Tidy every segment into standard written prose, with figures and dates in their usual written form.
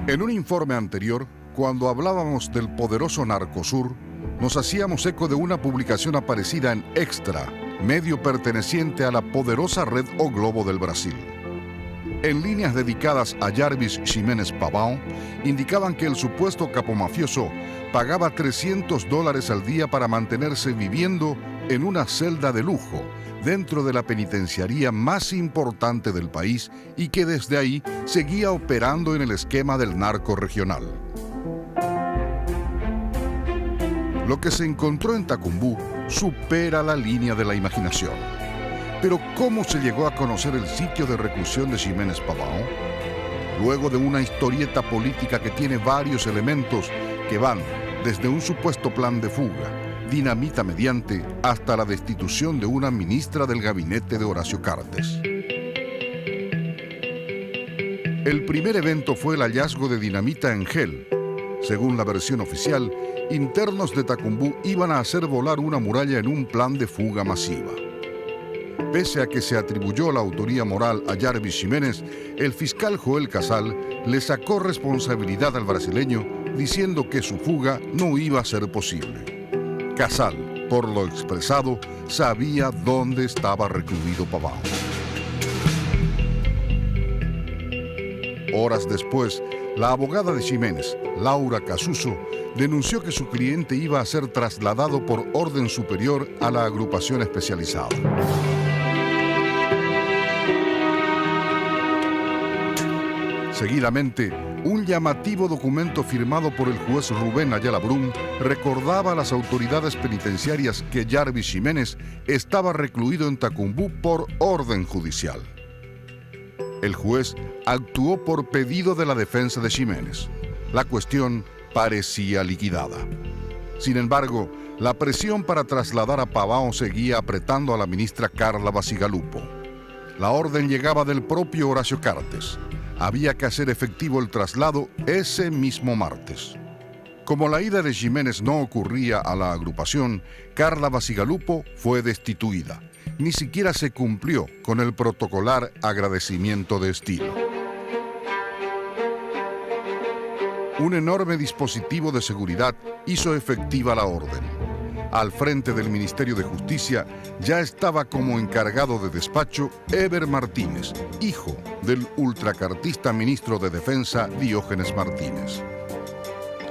En un informe anterior, cuando hablábamos del poderoso Narcosur, nos hacíamos eco de una publicación aparecida en Extra, medio perteneciente a la poderosa red O Globo del Brasil. En líneas dedicadas a Jarvis Ximenes Pavão, indicaban que el supuesto capomafioso pagaba $300 al día para mantenerse viviendo en una celda de lujo dentro de la penitenciaría más importante del país y que desde ahí seguía operando en el esquema del narco regional. Lo que se encontró en Tacumbú supera la línea de la imaginación. Pero ¿cómo se llegó a conocer el sitio de reclusión de Ximenes Pavão? Luego de una historieta política que tiene varios elementos que van desde un supuesto plan de fuga, dinamita mediante, hasta la destitución de una ministra del gabinete de Horacio Cartes. El primer evento fue el hallazgo de dinamita en gel. Según la versión oficial, internos de Tacumbú iban a hacer volar una muralla en un plan de fuga masiva. Pese a que se atribuyó la autoría moral a Jarvis Ximenes, el fiscal Joel Casal le sacó responsabilidad al brasileño diciendo que su fuga no iba a ser posible. Casal, por lo expresado, sabía dónde estaba recluido Pavão. Horas después, la abogada de Ximenes, Laura Casuso, denunció que su cliente iba a ser trasladado por orden superior a la agrupación especializada. Seguidamente, un llamativo documento firmado por el juez Rubén Ayala Brum recordaba a las autoridades penitenciarias que Jarvis Ximenes estaba recluido en Tacumbú por orden judicial. El juez actuó por pedido de la defensa de Ximenes. La cuestión parecía liquidada. Sin embargo, la presión para trasladar a Pavão seguía apretando a la ministra Carla Bacigalupo. La orden llegaba del propio Horacio Cartes. Había que hacer efectivo el traslado ese mismo martes. Como la ida de Ximenes no ocurría a la agrupación, Carla Bacigalupo fue destituida. Ni siquiera se cumplió con el protocolar agradecimiento de estilo. Un enorme dispositivo de seguridad hizo efectiva la orden. Al frente del Ministerio de Justicia ya estaba como encargado de despacho Eber Martínez, hijo del ultracartista ministro de Defensa Diógenes Martínez.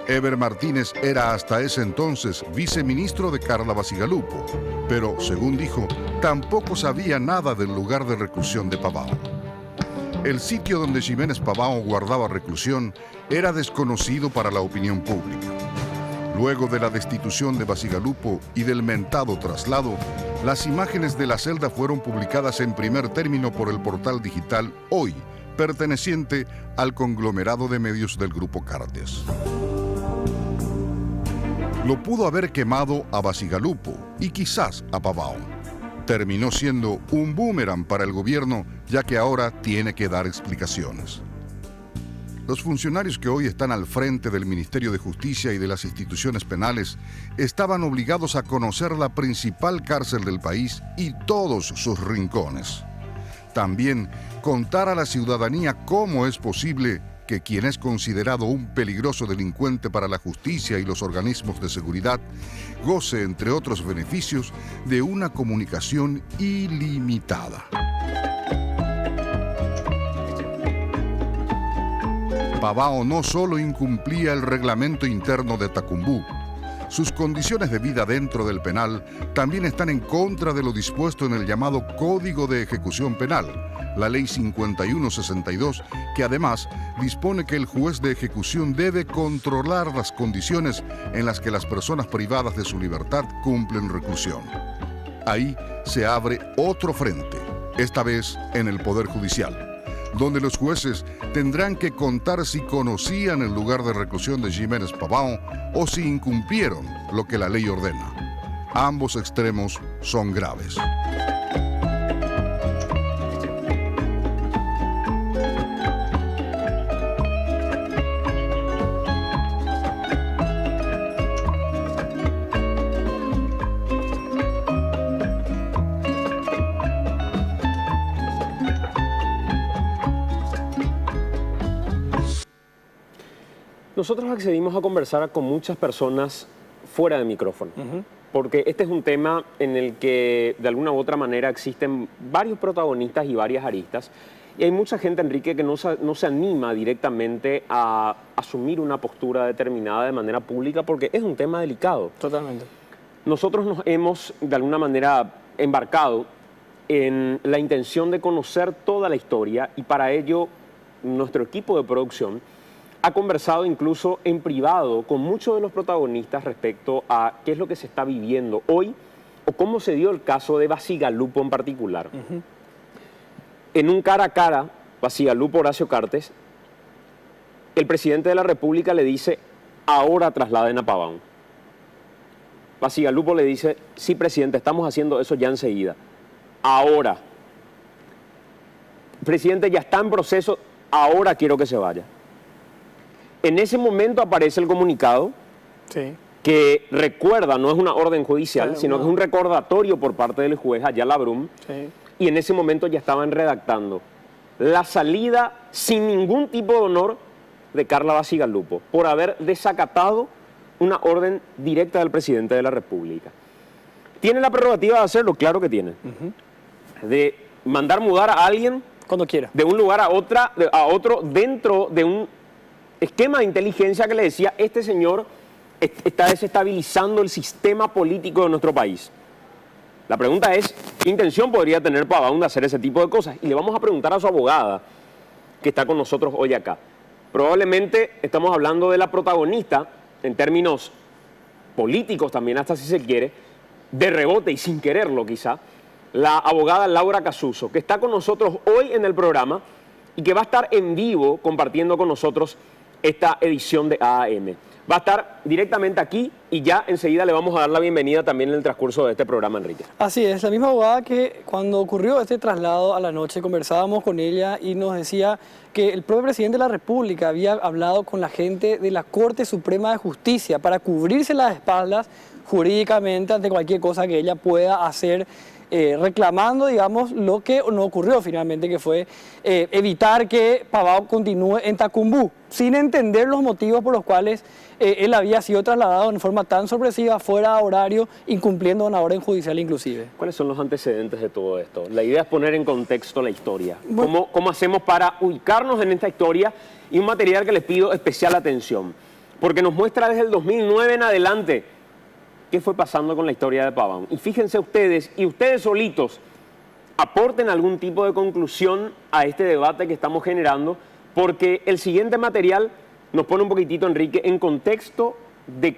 Eber Martínez era hasta ese entonces viceministro de Carla Bacigalupo, pero, según dijo, tampoco sabía nada del lugar de reclusión de Pavão. El sitio donde Ximenes Pavão guardaba reclusión era desconocido para la opinión pública. Luego de la destitución de Bacigalupo y del mentado traslado, las imágenes de la celda fueron publicadas en primer término por el portal digital Hoy, perteneciente al conglomerado de medios del Grupo Cartes. Lo pudo haber quemado a Bacigalupo y quizás a Pavão. Terminó siendo un boomerang para el gobierno, ya que ahora tiene que dar explicaciones. Los funcionarios que hoy están al frente del Ministerio de Justicia y de las instituciones penales estaban obligados a conocer la principal cárcel del país y todos sus rincones. También contar a la ciudadanía cómo es posible que quien es considerado un peligroso delincuente para la justicia y los organismos de seguridad goce, entre otros beneficios, de una comunicación ilimitada. Pavão no solo incumplía el reglamento interno de Tacumbú, sus condiciones de vida dentro del penal también están en contra de lo dispuesto en el llamado Código de Ejecución Penal, la Ley 5162, que además dispone que el juez de ejecución debe controlar las condiciones en las que las personas privadas de su libertad cumplen reclusión. Ahí se abre otro frente, esta vez en el Poder Judicial, donde los jueces tendrán que contar si conocían el lugar de reclusión de Ximenes Pavão o si incumplieron lo que la ley ordena. Ambos extremos son graves. Nosotros accedimos a conversar con muchas personas fuera de micrófono, porque este es un tema en el que de alguna u otra manera existen varios protagonistas y varias aristas, y hay mucha gente, Enrique, que no se anima directamente a asumir una postura determinada de manera pública porque es un tema delicado. Totalmente. Nosotros nos hemos de alguna manera embarcado en la intención de conocer toda la historia, y para ello nuestro equipo de producción ha conversado incluso en privado con muchos de los protagonistas respecto a qué es lo que se está viviendo hoy o cómo se dio el caso de Bacigalupo en particular. En un cara a cara, Bacigalupo-Horacio Cartes, el presidente de la República le dice: ahora trasladen a Pavón. Bacigalupo le dice: sí, presidente, estamos haciendo eso ya enseguida. Ahora. Presidente, ya está en proceso, ahora quiero que se vaya. En ese momento aparece el comunicado, Sí. que recuerda, no es una orden judicial, Claro, sino no. que es un recordatorio por parte del juez Ayala Brum, Sí. y en ese momento ya estaban redactando la salida sin ningún tipo de honor de Carla Bacigalupo por haber desacatado una orden directa del presidente de la República. ¿Tiene la prerrogativa de hacerlo? Claro que tiene. De mandar mudar a alguien Cuando quiera. de un lugar a otro dentro de un esquema de inteligencia que le decía: este señor está desestabilizando el sistema político de nuestro país. La pregunta es: ¿qué intención podría tener Pavón de hacer ese tipo de cosas? Y le vamos a preguntar a su abogada, que está con nosotros hoy acá. Probablemente estamos hablando de la protagonista, en términos políticos también, hasta si se quiere, de rebote y sin quererlo quizá, la abogada Laura Casuso, que está con nosotros hoy en el programa y que va a estar en vivo compartiendo con nosotros esta edición de AAM. Va a estar directamente aquí y ya enseguida le vamos a dar la bienvenida también en el transcurso de este programa, Enrique. Así es, la misma abogada que cuando ocurrió este traslado a la noche conversábamos con ella y nos decía que el propio presidente de la República había hablado con la gente de la Corte Suprema de Justicia para cubrirse las espaldas jurídicamente ante cualquier cosa que ella pueda hacer, reclamando, digamos, lo que no ocurrió finalmente, que fue evitar que Pavón continúe en Tacumbú, sin entender los motivos por los cuales él había sido trasladado en forma tan sorpresiva, fuera de horario, incumpliendo una orden judicial inclusive. ¿Cuáles son los antecedentes de todo esto? La idea es poner en contexto la historia. Bueno. ¿Cómo hacemos para ubicarnos en esta historia? Y un material que les pido especial atención, porque nos muestra desde el 2009 en adelante qué fue pasando con la historia de Pavón. Y fíjense ustedes, y ustedes solitos, aporten algún tipo de conclusión a este debate que estamos generando, porque el siguiente material nos pone un poquitito, Enrique, en contexto de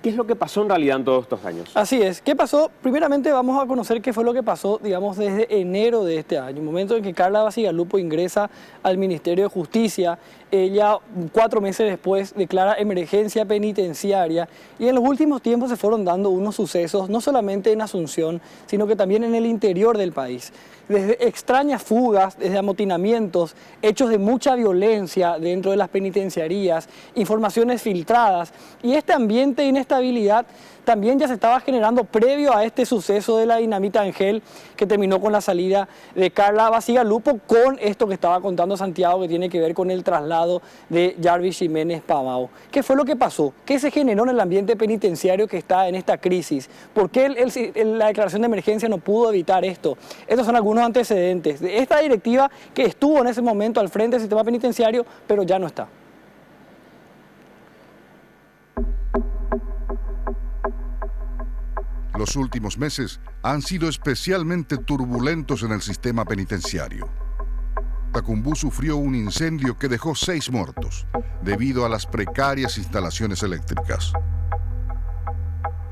qué es lo que pasó en realidad en todos estos años. Así es. ¿Qué pasó? Primeramente vamos a conocer qué fue lo que pasó, digamos, desde enero de este año, momento en que Carla Bacigalupo ingresa al Ministerio de Justicia. Ella, 4 meses después, declara emergencia penitenciaria, y en los últimos tiempos se fueron dando unos sucesos, no solamente en Asunción, sino que también en el interior del país. Desde extrañas fugas, desde amotinamientos, hechos de mucha violencia dentro de las penitenciarías, informaciones filtradas, y este ambiente de inestabilidad también ya se estaba generando previo a este suceso de la dinamita Angel, que terminó con la salida de Carla Bacigalupo, con esto que estaba contando Santiago, que tiene que ver con el traslado de Jarvis Jiménez Pavão. ¿Qué fue lo que pasó? ¿Qué se generó en el ambiente penitenciario que está en esta crisis? ¿Por qué la declaración de emergencia no pudo evitar esto? Estos son algunos antecedentes de esta directiva que estuvo en ese momento al frente del sistema penitenciario, pero ya no está. Los últimos meses han sido especialmente turbulentos en el sistema penitenciario. Tacumbú sufrió un incendio que dejó 6 muertos debido a las precarias instalaciones eléctricas.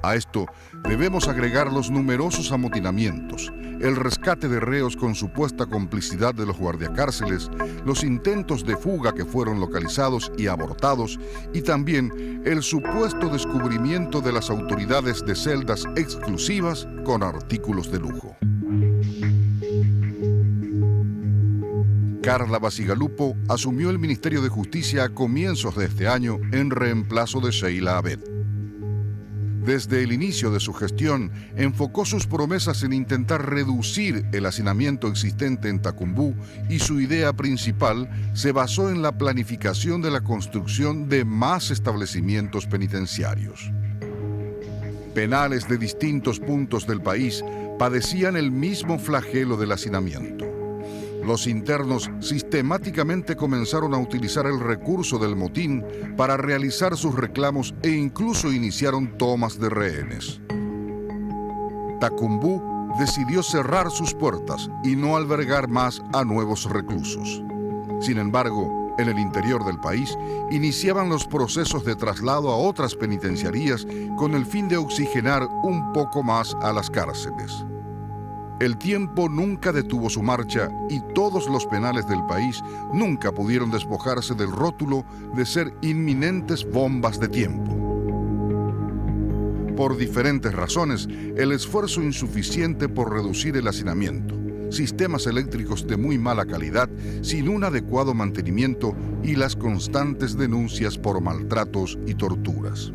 A esto debemos agregar los numerosos amotinamientos, el rescate de reos con supuesta complicidad de los guardiacárceles, los intentos de fuga que fueron localizados y abortados, y también el supuesto descubrimiento de las autoridades de celdas exclusivas con artículos de lujo. Carla Bacigalupo asumió el Ministerio de Justicia a comienzos de este año en reemplazo de Sheila Abed. Desde el inicio de su gestión, enfocó sus promesas en intentar reducir el hacinamiento existente en Tacumbú y su idea principal se basó en la planificación de la construcción de más establecimientos penitenciarios. Penales de distintos puntos del país padecían el mismo flagelo del hacinamiento. Los internos sistemáticamente comenzaron a utilizar el recurso del motín para realizar sus reclamos e incluso iniciaron tomas de rehenes. Tacumbú decidió cerrar sus puertas y no albergar más a nuevos reclusos. Sin embargo, en el interior del país iniciaban los procesos de traslado a otras penitenciarías con el fin de oxigenar un poco más a las cárceles. El tiempo nunca detuvo su marcha y todos los penales del país nunca pudieron despojarse del rótulo de ser inminentes bombas de tiempo. Por diferentes razones, el esfuerzo insuficiente por reducir el hacinamiento, sistemas eléctricos de muy mala calidad, sin un adecuado mantenimiento y las constantes denuncias por maltratos y torturas.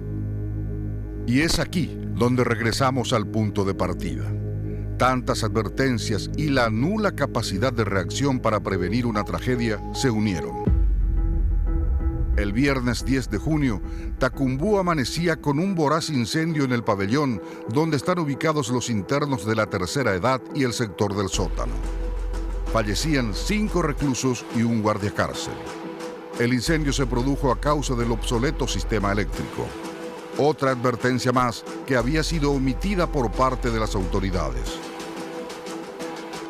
Y es aquí donde regresamos al punto de partida. Tantas advertencias y la nula capacidad de reacción para prevenir una tragedia se unieron. El viernes 10 de junio, Tacumbú amanecía con un voraz incendio en el pabellón donde están ubicados los internos de la tercera edad y el sector del sótano. Fallecían 5 reclusos y un guardiacárcel. El incendio se produjo a causa del obsoleto sistema eléctrico. Otra advertencia más que había sido omitida por parte de las autoridades.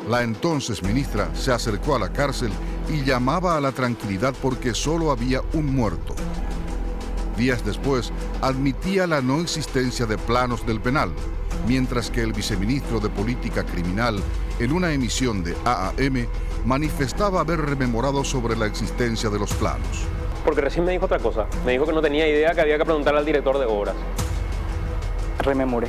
La entonces ministra se acercó a la cárcel y llamaba a la tranquilidad porque solo había un muerto. Días después, admitía la no existencia de planos del penal, mientras que el viceministro de Política Criminal, en una emisión de AAM, manifestaba haber rememorado sobre la existencia de los planos. Porque recién me dijo otra cosa. Me dijo que no tenía idea, que había que preguntarle al director de obras. Rememoré.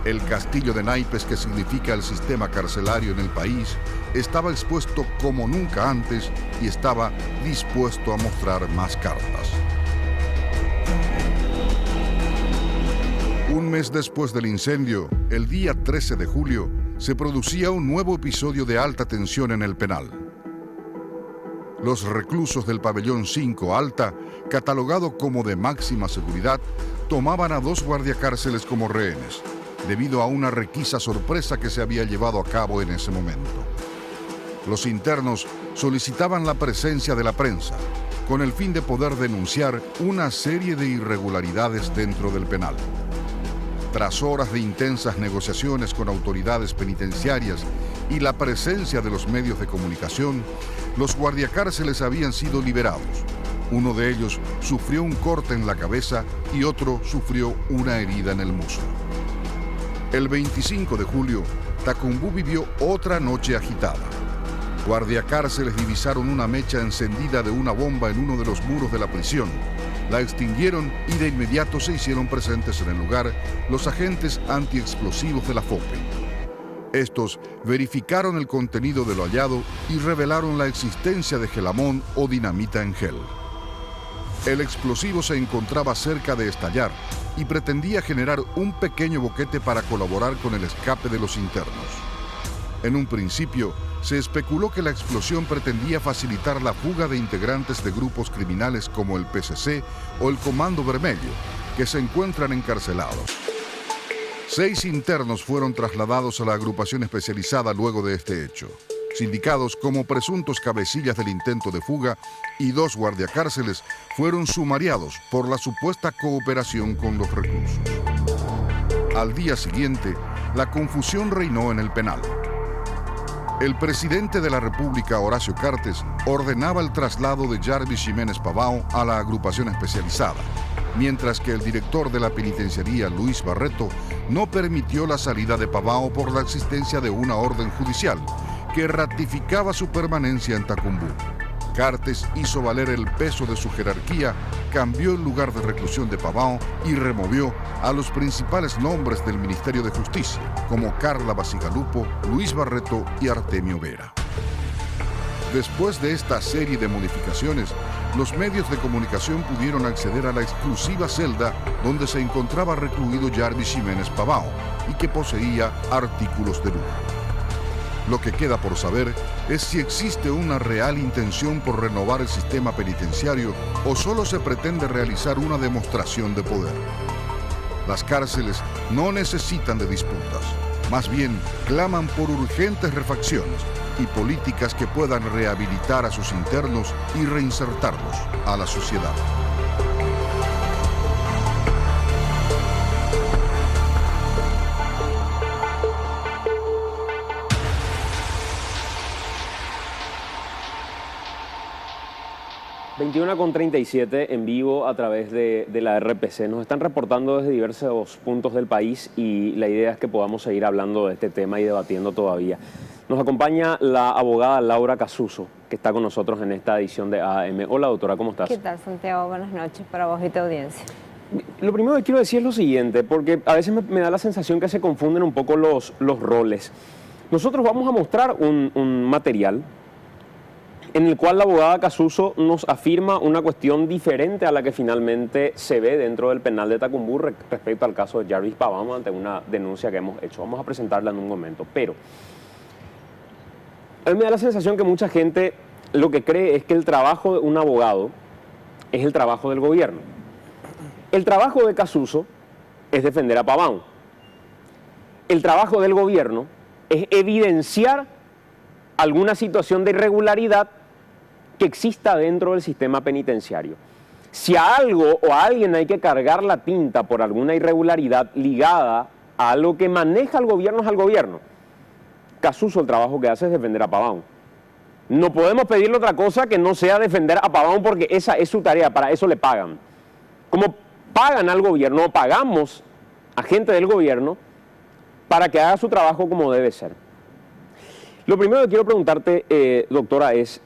El castillo de naipes que significa el sistema carcelario en el país estaba expuesto como nunca antes y estaba dispuesto a mostrar más cartas. Un mes después del incendio, el día 13 de julio, se producía un nuevo episodio de alta tensión en el penal. Los reclusos del pabellón 5 Alta, catalogado como de máxima seguridad, tomaban a 2 guardiacárceles como rehenes, debido a una requisa sorpresa que se había llevado a cabo en ese momento. Los internos solicitaban la presencia de la prensa, con el fin de poder denunciar una serie de irregularidades dentro del penal. Tras horas de intensas negociaciones con autoridades penitenciarias y la presencia de los medios de comunicación, los guardiacárceles habían sido liberados. Uno de ellos sufrió un corte en la cabeza y otro sufrió una herida en el muslo. El 25 de julio, Tacumbú vivió otra noche agitada. Guardiacárceles divisaron una mecha encendida de una bomba en uno de los muros de la prisión. La extinguieron y de inmediato se hicieron presentes en el lugar los agentes antiexplosivos de la FOPE. Estos verificaron el contenido de lo hallado y revelaron la existencia de gelamón o dinamita en gel. El explosivo se encontraba cerca de estallar y pretendía generar un pequeño boquete para colaborar con el escape de los internos. En un principio, se especuló que la explosión pretendía facilitar la fuga de integrantes de grupos criminales como el PCC o el Comando Vermelho, que se encuentran encarcelados. 6 internos fueron trasladados a la agrupación especializada luego de este hecho, sindicados como presuntos cabecillas del intento de fuga, y 2 guardiacárceles fueron sumariados por la supuesta cooperación con los reclusos. Al día siguiente, la confusión reinó en el penal. El presidente de la República, Horacio Cartes, ordenaba el traslado de Jarvis Jiménez Pavao a la agrupación especializada, mientras que el director de la penitenciaría, Luis Barreto, no permitió la salida de Pavao por la existencia de una orden judicial que ratificaba su permanencia en Tacumbú. Cartes hizo valer el peso de su jerarquía, cambió el lugar de reclusión de Pavao y removió a los principales nombres del Ministerio de Justicia, como Carla Basigalupo, Luis Barreto y Artemio Vera. Después de esta serie de modificaciones, los medios de comunicación pudieron acceder a la exclusiva celda donde se encontraba recluido Jarvis Jiménez Pavão y que poseía artículos de lujo. Lo que queda por saber es si existe una real intención por renovar el sistema penitenciario o solo se pretende realizar una demostración de poder. Las cárceles no necesitan de disputas, más bien claman por urgentes refacciones y políticas que puedan rehabilitar a sus internos y reinsertarlos a la sociedad. con 37 en vivo a través de la RPC. Nos están reportando desde diversos puntos del país y la idea es que podamos seguir hablando de este tema y debatiendo todavía. Nos acompaña la abogada Laura Casuso, que está con nosotros en esta edición de AM. Hola, doctora, ¿cómo estás? ¿Qué tal, Santiago? Buenas noches para vos y tu audiencia. Lo primero que quiero decir es lo siguiente, porque a veces me da la sensación que se confunden un poco los roles. Nosotros vamos a mostrar un material en el cual la abogada Casuso nos afirma una cuestión diferente a la que finalmente se ve dentro del penal de Tacumbú respecto al caso de Jarvis Pavão ante una denuncia que hemos hecho. Vamos a presentarla en un momento, pero a mí me da la sensación que mucha gente lo que cree es que el trabajo de un abogado es el trabajo del gobierno. El trabajo de Casuso es defender a Pavão. El trabajo del gobierno es evidenciar alguna situación de irregularidad que exista dentro del sistema penitenciario. Si a algo o a alguien hay que cargar la tinta por alguna irregularidad ligada a algo que maneja el gobierno, es al gobierno. Casuso, el trabajo que hace es defender a Pavão. No podemos pedirle otra cosa que no sea defender a Pavão porque esa es su tarea, para eso le pagan. Como pagan al gobierno, pagamos a gente del gobierno para que haga su trabajo como debe ser. Lo primero que quiero preguntarte, doctora, es,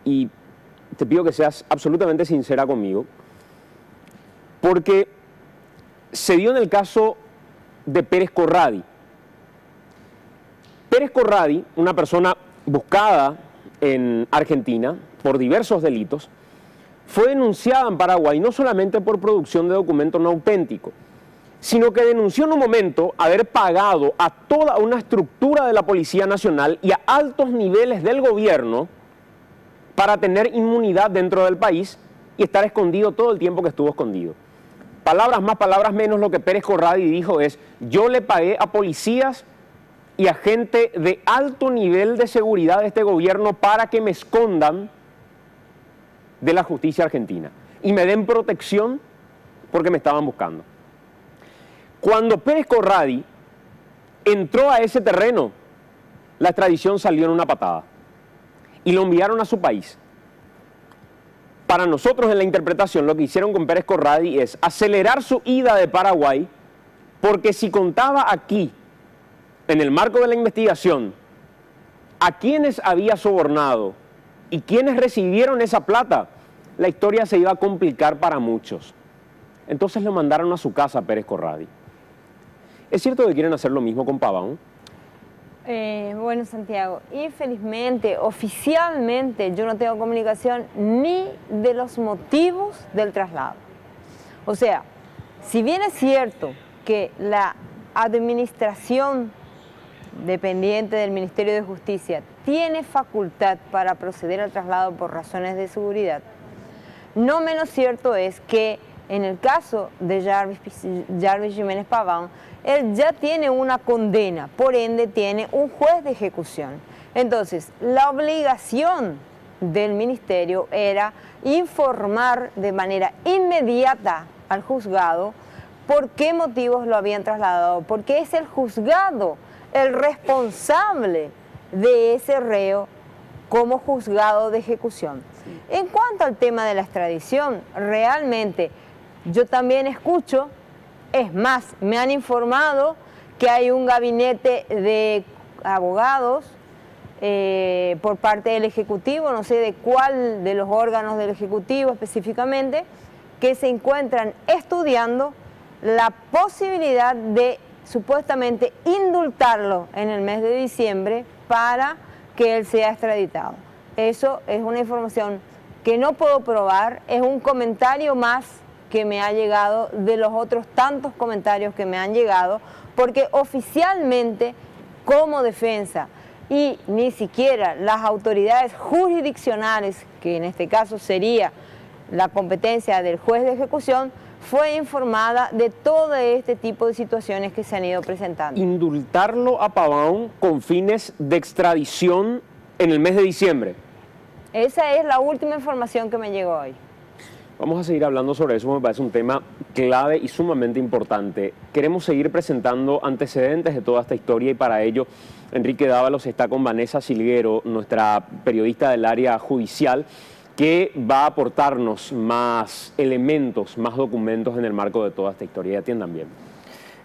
y te pido que seas absolutamente sincera conmigo, porque se dio en el caso de Pérez Corradi. Pérez Corradi, una persona buscada en Argentina por diversos delitos, fue denunciada en Paraguay no solamente por producción de documentos no auténticos, sino que denunció en un momento haber pagado a toda una estructura de la Policía Nacional y a altos niveles del gobierno para tener inmunidad dentro del país y estar escondido todo el tiempo que estuvo escondido. Palabras más, palabras menos, lo que Pérez Corradi dijo es: yo le pagué a policías y a gente de alto nivel de seguridad de este gobierno para que me escondan de la justicia argentina y me den protección porque me estaban buscando. Cuando Pérez Corradi entró a ese terreno, la extradición salió en una patada y lo enviaron a su país. Para nosotros en la interpretación lo que hicieron con Pérez Corradi es acelerar su ida de Paraguay, porque si contaba aquí, en el marco de la investigación, a quienes había sobornado y quienes recibieron esa plata, la historia se iba a complicar para muchos. Entonces lo mandaron a su casa a Pérez Corradi. ¿Es cierto que quieren hacer lo mismo con Pavão? Bueno, Santiago, infelizmente, oficialmente, yo no tengo comunicación ni de los motivos del traslado. O sea, si bien es cierto que la administración dependiente del Ministerio de Justicia tiene facultad para proceder al traslado por razones de seguridad, no menos cierto es que en el caso de Jarvis Jiménez Pavão, él ya tiene una condena, por ende tiene un juez de ejecución. Entonces, la obligación del ministerio era informar de manera inmediata al juzgado por qué motivos lo habían trasladado, porque es el juzgado el responsable de ese reo como juzgado de ejecución. En cuanto al tema de la extradición, realmente yo también escucho, es más, me han informado que hay un gabinete de abogados por parte del Ejecutivo, no sé de cuál de los órganos del Ejecutivo específicamente, que se encuentran estudiando la posibilidad de supuestamente indultarlo en el mes de diciembre para que él sea extraditado. eso es una información que no puedo probar, es un comentario más que me ha llegado de los otros tantos comentarios que me han llegado, porque oficialmente como defensa y ni siquiera las autoridades jurisdiccionales, que en este caso sería la competencia del juez de ejecución, fue informada de todo este tipo de situaciones que se han ido presentando. Indultarlo a Pavón con fines de extradición en el mes de diciembre. Esa es la última información que me llegó hoy. Vamos a seguir hablando sobre eso, me parece un tema clave y sumamente importante. Queremos seguir presentando antecedentes de toda esta historia y para ello Enrique Dávalos está con Vanessa Silguero, nuestra periodista del área judicial, que va a aportarnos más elementos, más documentos en el marco de toda esta historia. Y atiendan bien.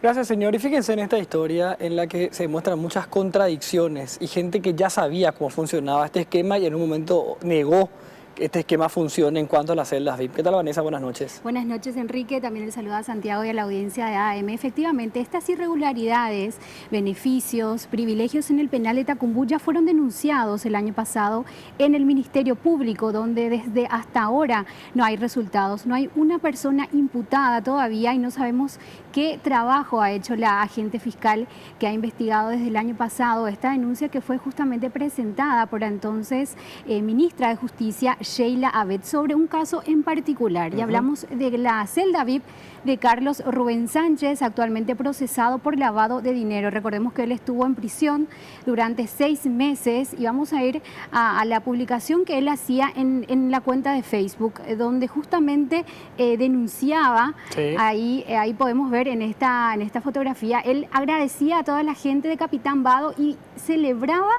Gracias, señor. Y fíjense en esta historia en la que se demuestran muchas contradicciones y gente que ya sabía cómo funcionaba este esquema y en un momento negó que este esquema funcione en cuanto a las celdas VIP. ¿Qué tal, Vanessa? Buenas noches. Buenas noches, Enrique. También el saludo a Santiago y a la audiencia de AM. Efectivamente, estas irregularidades, beneficios, privilegios en el penal de Tacumbú ya fueron denunciados el año pasado en el Ministerio Público, donde desde hasta ahora no hay resultados. No hay una persona imputada todavía y no sabemos qué trabajo ha hecho la agente fiscal que ha investigado desde el año pasado esta denuncia que fue justamente presentada por la entonces ministra de Justicia, Sheila Abed, sobre un caso en particular. Y hablamos de la celda VIP de Carlos Rubén Sánchez, actualmente procesado por lavado de dinero. Recordemos que él estuvo en prisión durante 6 meses y vamos a ir a la publicación que él hacía en la cuenta de Facebook, donde justamente denunciaba, sí. Ahí podemos ver en esta fotografía, él agradecía a toda la gente de Capitán Vado y celebraba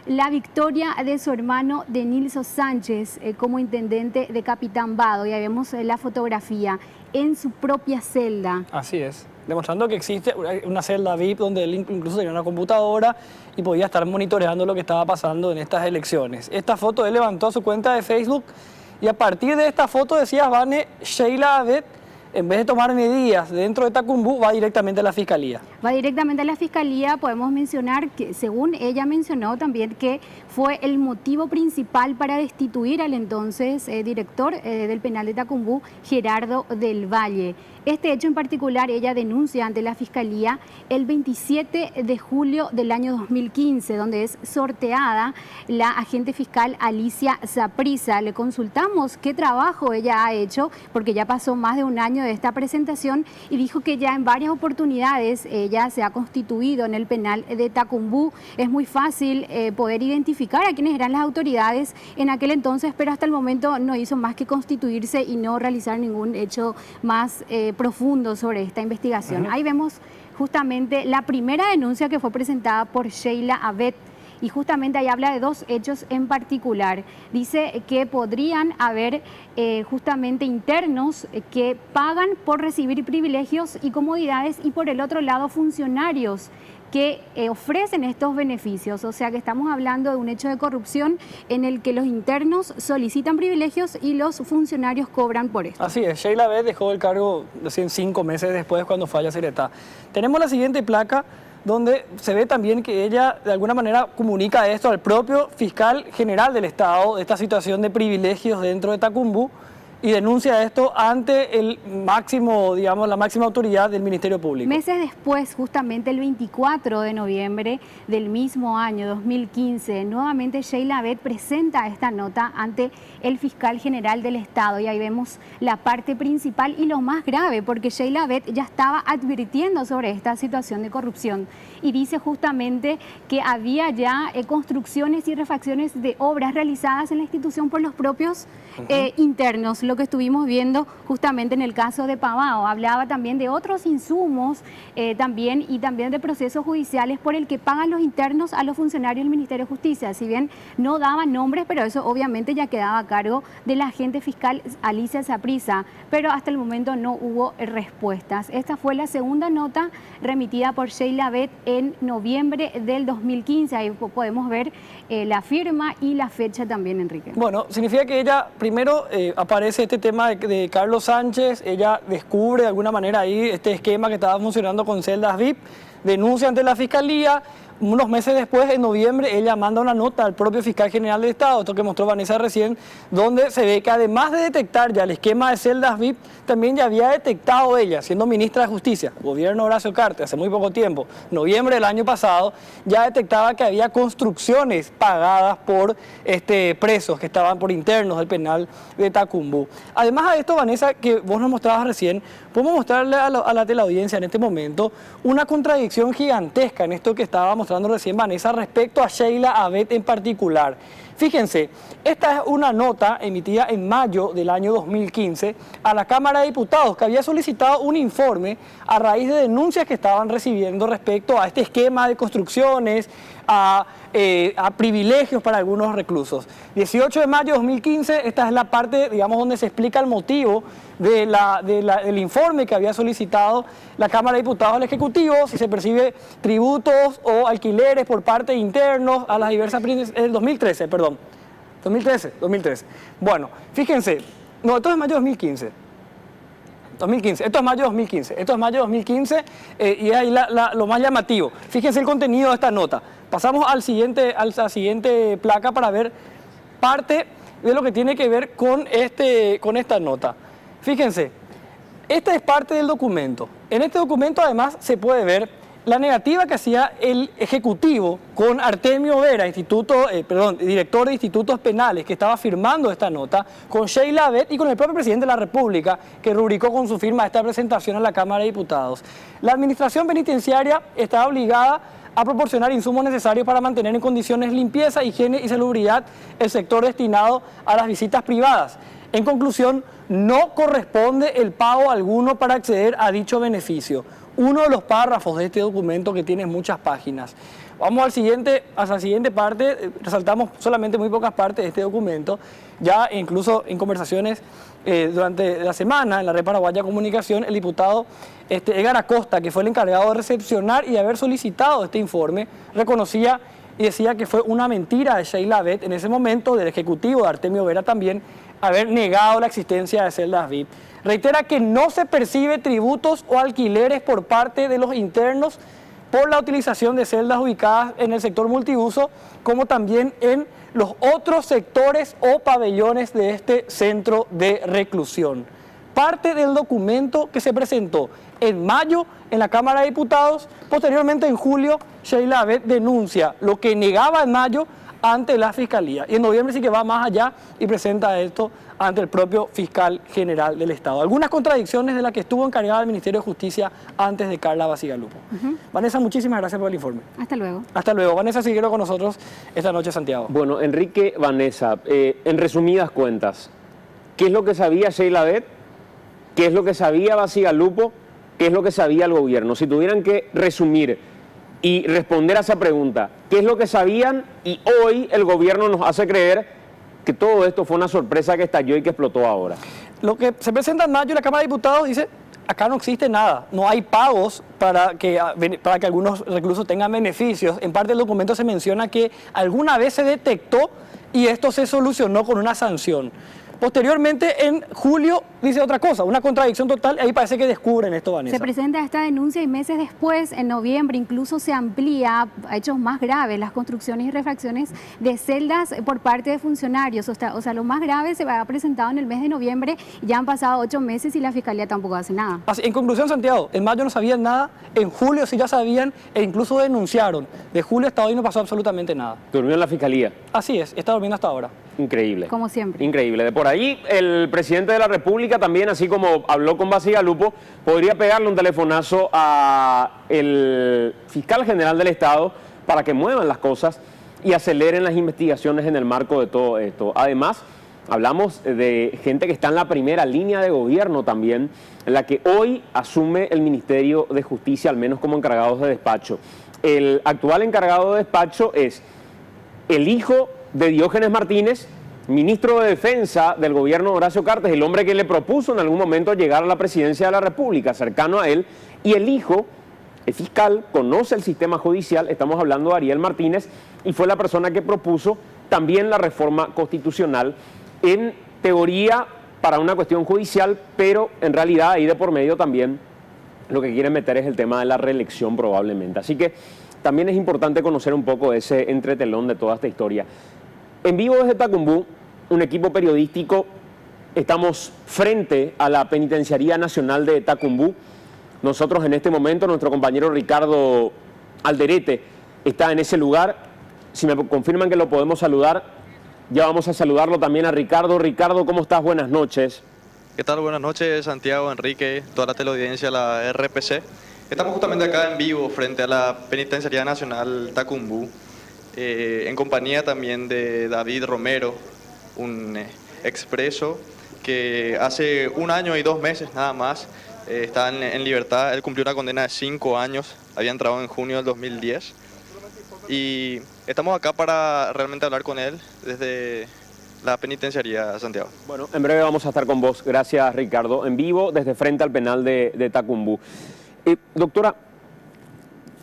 la victoria de su hermano Denilson Sánchez como intendente de Capitán Vado. Y ahí vemos la fotografía en su propia celda. Así es, demostrando que existe una celda VIP donde él incluso tenía una computadora y podía estar monitoreando lo que estaba pasando en estas elecciones. Esta foto él levantó a su cuenta de Facebook y a partir de esta foto, decías, Vane, Sheila Abed, en vez de tomar medidas dentro de Tacumbú, va directamente a la Fiscalía. Va directamente a la Fiscalía. Podemos mencionar que, según ella mencionó también, que fue el motivo principal para destituir al entonces director del penal de Tacumbú, Gerardo del Valle. Este hecho en particular ella denuncia ante la Fiscalía el 27 de julio del año 2015, donde es sorteada la agente fiscal Alicia Saprissa. Le consultamos qué trabajo ella ha hecho, porque ya pasó más de un año de esta presentación y dijo que ya en varias oportunidades ella se ha constituido en el penal de Tacumbú. Es muy fácil poder identificar a quienes eran las autoridades en aquel entonces, pero hasta el momento no hizo más que constituirse y no realizar ningún hecho más profundo sobre esta investigación. Ahí vemos justamente la primera denuncia que fue presentada por Sheila Abed. Y justamente ahí habla de 2 hechos en particular. Dice que podrían haber justamente internos que pagan por recibir privilegios y comodidades y por el otro lado funcionarios que ofrecen estos beneficios. O sea que estamos hablando de un hecho de corrupción en el que los internos solicitan privilegios y los funcionarios cobran por esto. Así es, Sheila Abed dejó el cargo recién 5 meses después cuando falla Ceretá. Tenemos la siguiente placa donde se ve también que ella de alguna manera comunica esto al propio fiscal general del Estado, de esta situación de privilegios dentro de Tacumbú, y denuncia esto ante el máximo, digamos, la máxima autoridad del Ministerio Público. Meses después, justamente el 24 de noviembre del mismo año, 2015, nuevamente Sheila Abed presenta esta nota ante el fiscal general del Estado y ahí vemos la parte principal y lo más grave, porque Sheila Abed ya estaba advirtiendo sobre esta situación de corrupción y dice justamente que había ya construcciones y refacciones de obras realizadas en la institución por los propios internos, lo que estuvimos viendo justamente en el caso de Pavao. Hablaba también de otros insumos también de procesos judiciales por el que pagan los internos a los funcionarios del Ministerio de Justicia. Si bien no daban nombres, pero eso obviamente ya quedaba a cargo de la agente fiscal Alicia Saprissa, pero hasta el momento no hubo respuestas. Esta fue la segunda nota remitida por Sheila Abed en noviembre del 2015. Ahí podemos ver la firma y la fecha también, Enrique. Bueno, significa que ella primero aparece este tema de Carlos Sánchez, ella descubre de alguna manera ahí este esquema que estaba funcionando con celdas VIP, denuncia ante la Fiscalía, Unos meses después, en noviembre, ella manda una nota al propio fiscal general del Estado, esto que mostró Vanessa recién, donde se ve que además de detectar ya el esquema de celdas VIP, también ya había detectado ella, siendo ministra de Justicia, gobierno Horacio Cartes, hace muy poco tiempo, noviembre del año pasado, ya detectaba que había construcciones pagadas por presos que estaban por internos del penal de Tacumbú. Además de esto, Vanessa, que vos nos mostrabas recién, podemos mostrarle a la teleaudiencia en este momento una contradicción gigantesca en esto que estaba mostrando recién Vanessa respecto a Sheila Abed en particular. Fíjense, esta es una nota emitida en mayo del año 2015 a la Cámara de Diputados, que había solicitado un informe a raíz de denuncias que estaban recibiendo respecto a este esquema de construcciones, a privilegios para algunos reclusos. 18 de mayo de 2015, esta es la parte, digamos, donde se explica el motivo del informe que había solicitado la Cámara de Diputados al Ejecutivo, si se percibe tributos o alquileres por parte de internos a las diversas... 2013. Bueno, fíjense, no, esto es mayo de 2015. Esto es mayo de 2015 y es ahí lo más llamativo. Fíjense el contenido de esta nota. Pasamos a la siguiente placa para ver parte de lo que tiene que ver con esta nota. Fíjense, esta es parte del documento. En este documento además se puede ver la negativa que hacía el Ejecutivo con Artemio Vera, director de institutos penales, que estaba firmando esta nota, con Sheila Abed y con el propio presidente de la República, que rubricó con su firma esta presentación a la Cámara de Diputados. La administración penitenciaria estaba obligada a proporcionar insumos necesarios para mantener en condiciones limpieza, higiene y salubridad el sector destinado a las visitas privadas. En conclusión, no corresponde el pago alguno para acceder a dicho beneficio. Uno de los párrafos de este documento que tiene muchas páginas. Vamos a la siguiente parte, resaltamos solamente muy pocas partes de este documento, ya incluso en conversaciones durante la semana en la Red Paraguaya Comunicación, el diputado Edgar Acosta, que fue el encargado de recepcionar y de haber solicitado este informe, reconocía y decía que fue una mentira de Sheila Abed en ese momento, del Ejecutivo, de Artemio Vera también, haber negado la existencia de celdas VIP. Reitera que no se percibe tributos o alquileres por parte de los internos por la utilización de celdas ubicadas en el sector multiuso, como también en los otros sectores o pabellones de este centro de reclusión. Parte del documento que se presentó en mayo en la Cámara de Diputados, posteriormente en julio, Sheila Abed denuncia lo que negaba en mayo ante la Fiscalía. Y en noviembre sí que va más allá y presenta esto ante el propio fiscal general del Estado. Algunas contradicciones de las que estuvo encargada el Ministerio de Justicia antes de Carla Basigalupo. Vanessa, muchísimas gracias por el informe. Hasta luego. Hasta luego. Vanessa Siguero con nosotros esta noche, Santiago. Bueno, Enrique, Vanessa, en resumidas cuentas, ¿qué es lo que sabía Sheila Abed? ¿Qué es lo que sabía Basigalupo? ¿Qué es lo que sabía el gobierno? Si tuvieran que resumir y responder a esa pregunta, ¿qué es lo que sabían? Y hoy el gobierno nos hace creer que todo esto fue una sorpresa que estalló y que explotó ahora. Lo que se presenta en mayo en la Cámara de Diputados dice, acá no existe nada, no hay pagos para que algunos reclusos tengan beneficios. En parte del documento se menciona que alguna vez se detectó y esto se solucionó con una sanción. Posteriormente, en julio, dice otra cosa, una contradicción total, ahí parece que descubren esto, Vanessa. Se presenta esta denuncia y meses después, en noviembre, incluso se amplía a hechos más graves, las construcciones y refracciones de celdas por parte de funcionarios. O sea, lo más grave se va presentado en el mes de noviembre, ya han pasado 8 meses y la Fiscalía tampoco hace nada. Así, en conclusión, Santiago, en mayo no sabían nada, en julio sí ya sabían e incluso denunciaron. De julio hasta hoy no pasó absolutamente nada. Durmió en la Fiscalía. Así es, está durmiendo hasta ahora. Increíble. Como siempre. Increíble. De por ahí, el presidente de la República también, así como habló con Basigalupo, podría pegarle un telefonazo al fiscal general del Estado para que muevan las cosas y aceleren las investigaciones en el marco de todo esto. Además, hablamos de gente que está en la primera línea de gobierno también, en la que hoy asume el Ministerio de Justicia, al menos como encargados de despacho. El actual encargado de despacho es el hijo de Diógenes Martínez, ministro de Defensa del gobierno de Horacio Cartes, el hombre que le propuso en algún momento llegar a la presidencia de la República, cercano a él, y el hijo, el fiscal, conoce el sistema judicial, estamos hablando de Ariel Martínez, y fue la persona que propuso también la reforma constitucional, en teoría para una cuestión judicial, pero en realidad ahí de por medio también lo que quieren meter es el tema de la reelección probablemente. Así que también es importante conocer un poco ese entretelón de toda esta historia. En vivo desde Tacumbú, un equipo periodístico, estamos frente a la Penitenciaría Nacional de Tacumbú. Nosotros en este momento, nuestro compañero Ricardo Alderete está en ese lugar. Si me confirman que lo podemos saludar, ya vamos a saludarlo también a Ricardo. Ricardo, ¿cómo estás? Buenas noches. ¿Qué tal? Buenas noches, Santiago, Enrique, toda la teleaudiencia, la RPC. Estamos justamente acá en vivo frente a la Penitenciaría Nacional Tacumbú, en compañía también de David Romero, un expreso que hace 1 año y 2 meses nada más está en libertad. Él cumplió una condena de 5 años, había entrado en junio del 2010 y estamos acá para realmente hablar con él desde la penitenciaría, Santiago. Bueno, en breve vamos a estar con vos. Gracias, Ricardo. En vivo, desde frente al penal de Tacumbú. Doctora,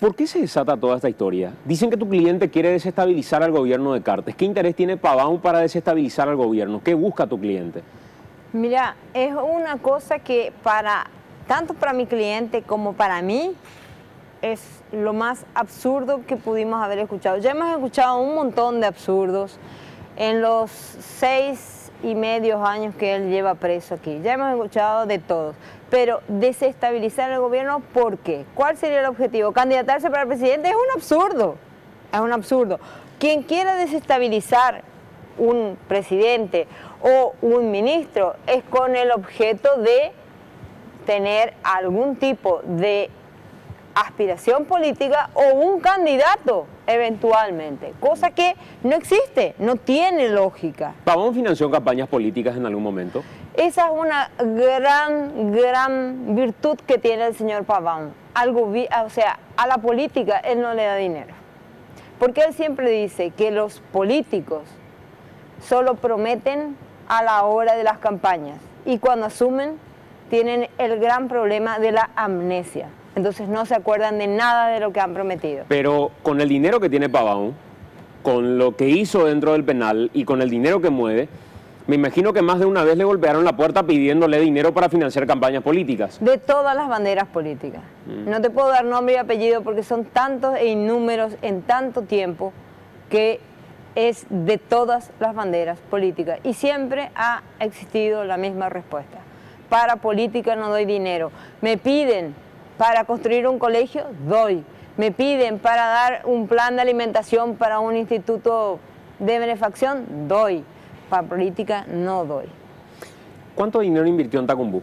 ¿por qué se desata toda esta historia? Dicen que tu cliente quiere desestabilizar al gobierno de Cartes. ¿Qué interés tiene Pavão para desestabilizar al gobierno? ¿Qué busca tu cliente? Mira, es una cosa que tanto para mi cliente como para mí, es lo más absurdo que pudimos haber escuchado. Ya hemos escuchado un montón de absurdos en los 6,5 años que él lleva preso aquí. Ya hemos escuchado de todos. Pero desestabilizar el gobierno, ¿por qué? ¿Cuál sería el objetivo? ¿Candidatarse para presidente? Es un absurdo. Es un absurdo. Quien quiera desestabilizar un presidente o un ministro es con el objeto de tener algún tipo de aspiración política o un candidato eventualmente, cosa que no existe, no tiene lógica. ¿Pavão financió campañas políticas en algún momento? Esa es una gran virtud que tiene el señor Pavão. O sea, a la política él no le da dinero, porque él siempre dice que los políticos solo prometen a la hora de las campañas y cuando asumen tienen el gran problema de la amnesia. Entonces no se acuerdan de nada de lo que han prometido. Pero con el dinero que tiene Pavão, con lo que hizo dentro del penal y con el dinero que mueve, me imagino que más de una vez le golpearon la puerta pidiéndole dinero para financiar campañas políticas. De todas las banderas políticas. No te puedo dar nombre y apellido porque son tantos e innúmeros en tanto tiempo que es de todas las banderas políticas. Y siempre ha existido la misma respuesta. Para política no doy dinero. Me piden para construir un colegio, doy. Me piden para dar un plan de alimentación para un instituto de benefacción, doy. Para política no doy. ¿Cuánto dinero invirtió en Tacumbú?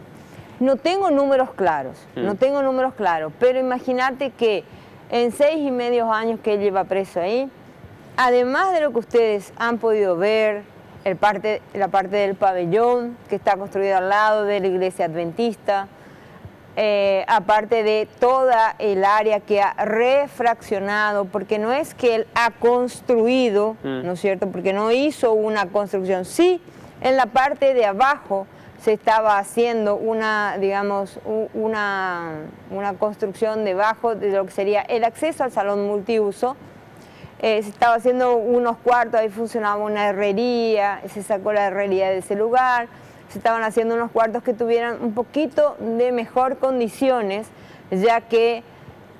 No tengo números claros, pero imagínate que en 6,5 años que él lleva preso ahí, además de lo que ustedes han podido ver, la parte del pabellón que está construida al lado de la iglesia adventista, aparte de toda el área que ha refraccionado, porque no es que él ha construido, ¿no es cierto? Porque no hizo una construcción. Sí, en la parte de abajo se estaba haciendo una construcción debajo de lo que sería el acceso al salón multiuso. Se estaba haciendo unos cuartos, ahí funcionaba una herrería, se sacó la herrería de ese lugar. Se estaban haciendo unos cuartos que tuvieran un poquito de mejor condiciones, ya que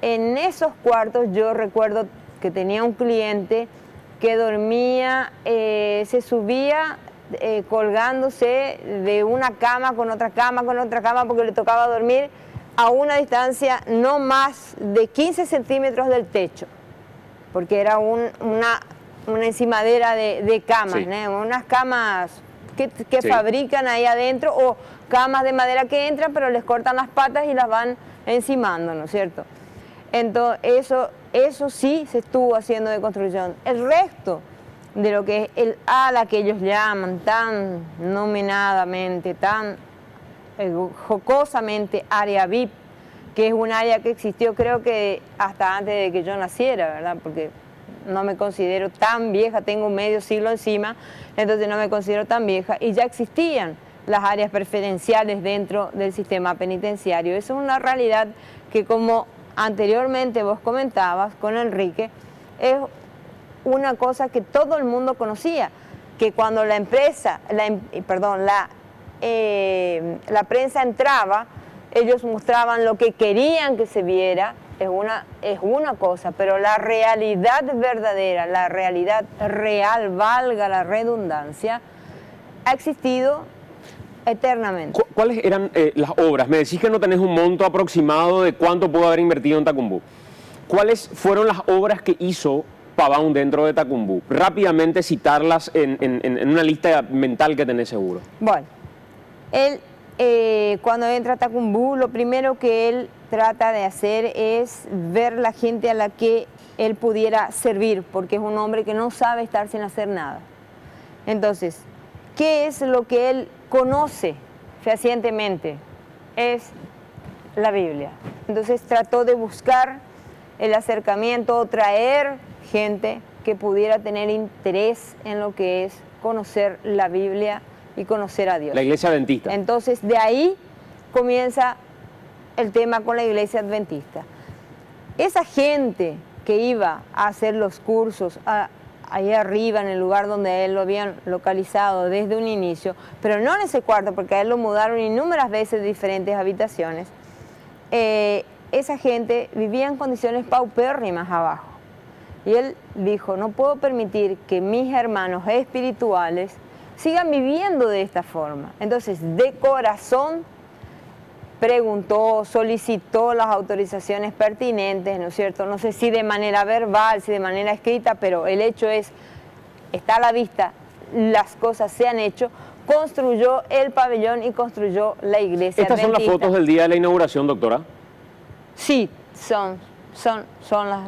en esos cuartos yo recuerdo que tenía un cliente que dormía, se subía colgándose de una cama con otra cama, porque le tocaba dormir a una distancia no más de 15 centímetros del techo, porque era una encimadera de camas, sí. Unas camas que sí, fabrican ahí adentro, o camas de madera que entran, pero les cortan las patas y las van encimando, ¿no es cierto? Entonces, eso sí se estuvo haciendo de construcción. El resto de lo que es el ala que ellos llaman tan nominadamente, tan jocosamente área VIP, que es un área que existió creo que hasta antes de que yo naciera, ¿verdad? Porque no me considero tan vieja, tengo medio siglo encima, entonces no me considero tan vieja, y ya existían las áreas preferenciales dentro del sistema penitenciario. Eso es una realidad que, como anteriormente vos comentabas con Enrique, es una cosa que todo el mundo conocía, que cuando la prensa entraba, ellos mostraban lo que querían que se viera es una cosa, pero la realidad verdadera, la realidad real, valga la redundancia, ha existido eternamente. ¿Cuáles eran las obras? Me decís que no tenés un monto aproximado de cuánto pudo haber invertido en Tacumbú. ¿Cuáles fueron las obras que hizo Pavón dentro de Tacumbú? Rápidamente citarlas en una lista mental que tenés seguro. Bueno, él cuando entra a Tacumbú, lo primero que él trata de hacer es ver la gente a la que él pudiera servir, porque es un hombre que no sabe estar sin hacer nada. Entonces, ¿qué es lo que él conoce fehacientemente? Es la Biblia. Entonces trató de buscar el acercamiento, traer gente que pudiera tener interés en lo que es conocer la Biblia y conocer a Dios. La iglesia adventista. Entonces de ahí comienza el tema con la iglesia adventista. Esa gente que iba a hacer los cursos ahí arriba en el lugar donde él lo habían localizado desde un inicio, pero no en ese cuarto porque a él lo mudaron innumerables veces de diferentes habitaciones, esa gente vivía en condiciones paupérrimas abajo. Y él dijo, no puedo permitir que mis hermanos espirituales sigan viviendo de esta forma. Entonces, de corazón, preguntó, solicitó las autorizaciones pertinentes, ¿no es cierto? No sé si de manera verbal, si de manera escrita, pero el hecho es, está a la vista, las cosas se han hecho, construyó el pabellón y construyó la iglesia ¿Estas son las fotos del día de la inauguración, doctora? Sí, son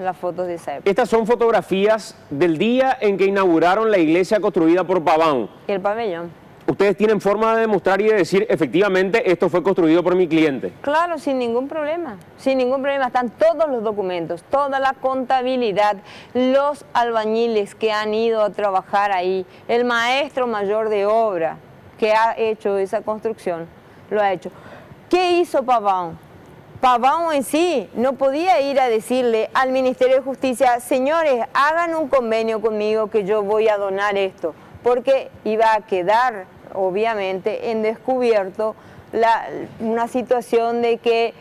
las fotos de esa época. Estas son fotografías del día en que inauguraron la iglesia construida por Pavón. Y el pabellón. ¿Ustedes tienen forma de demostrar y de decir, efectivamente, esto fue construido por mi cliente? Claro, sin ningún problema. Sin ningún problema. Están todos los documentos, toda la contabilidad, los albañiles que han ido a trabajar ahí, el maestro mayor de obra que ha hecho esa construcción, lo ha hecho. ¿Qué hizo Pavón? Pavón en sí no podía ir a decirle al Ministerio de Justicia, señores, hagan un convenio conmigo que yo voy a donar esto, porque iba a quedar, obviamente, en descubierto una situación de que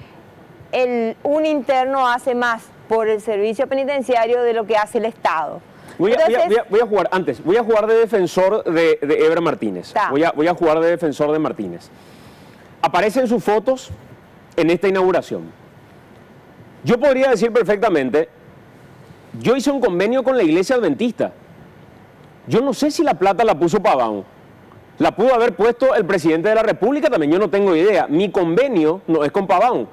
un interno hace más por el servicio penitenciario de lo que hace el Estado. Voy a jugar de defensor de Eber Martínez. Voy a jugar de defensor de Martínez. Aparecen sus fotos en esta inauguración. Yo podría decir perfectamente, yo hice un convenio con la iglesia adventista. Yo no sé si la plata la puso Pavón. La pudo haber puesto el presidente de la República también, yo no tengo idea. Mi convenio no es con Pavón.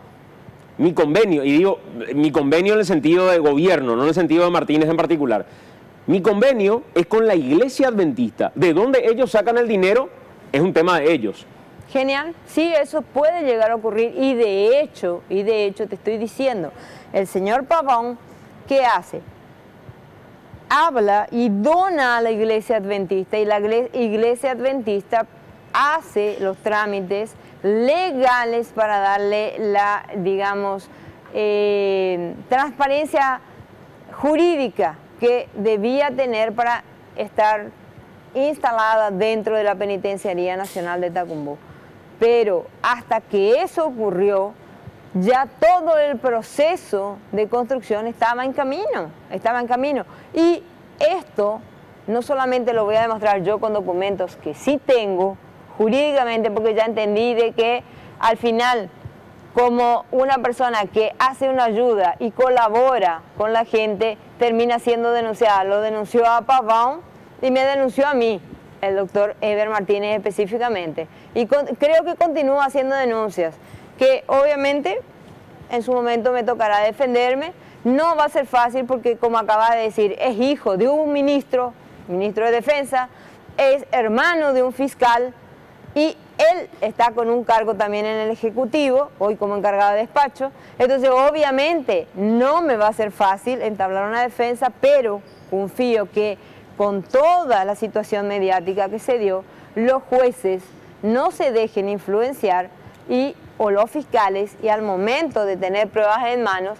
Mi convenio, y digo, mi convenio en el sentido de gobierno, no en el sentido de Martínez en particular. Mi convenio es con la iglesia adventista. De dónde ellos sacan el dinero es un tema de ellos. Genial, sí, eso puede llegar a ocurrir y de hecho te estoy diciendo, el señor Pavón, ¿qué hace? Habla y dona a la iglesia adventista y la iglesia adventista hace los trámites legales para darle la, digamos, transparencia jurídica que debía tener para estar instalada dentro de la Penitenciaría Nacional de Tacumbú. Pero hasta que eso ocurrió, ya todo el proceso de construcción estaba en camino. Y esto no solamente lo voy a demostrar yo con documentos que sí tengo jurídicamente, porque ya entendí de que al final, como una persona que hace una ayuda y colabora con la gente, termina siendo denunciada. Lo denunció a Pavón y me denunció a mí, el doctor Eber Martínez específicamente. Y creo que continúa haciendo denuncias, que obviamente en su momento me tocará defenderme. No va a ser fácil porque, como acaba de decir, es hijo de un ministro de Defensa, es hermano de un fiscal y él está con un cargo también en el Ejecutivo, hoy como encargado de despacho. Entonces, obviamente, no me va a ser fácil entablar una defensa, pero confío que con toda la situación mediática que se dio, los jueces no se dejen influenciar o los fiscales, y al momento de tener pruebas en manos,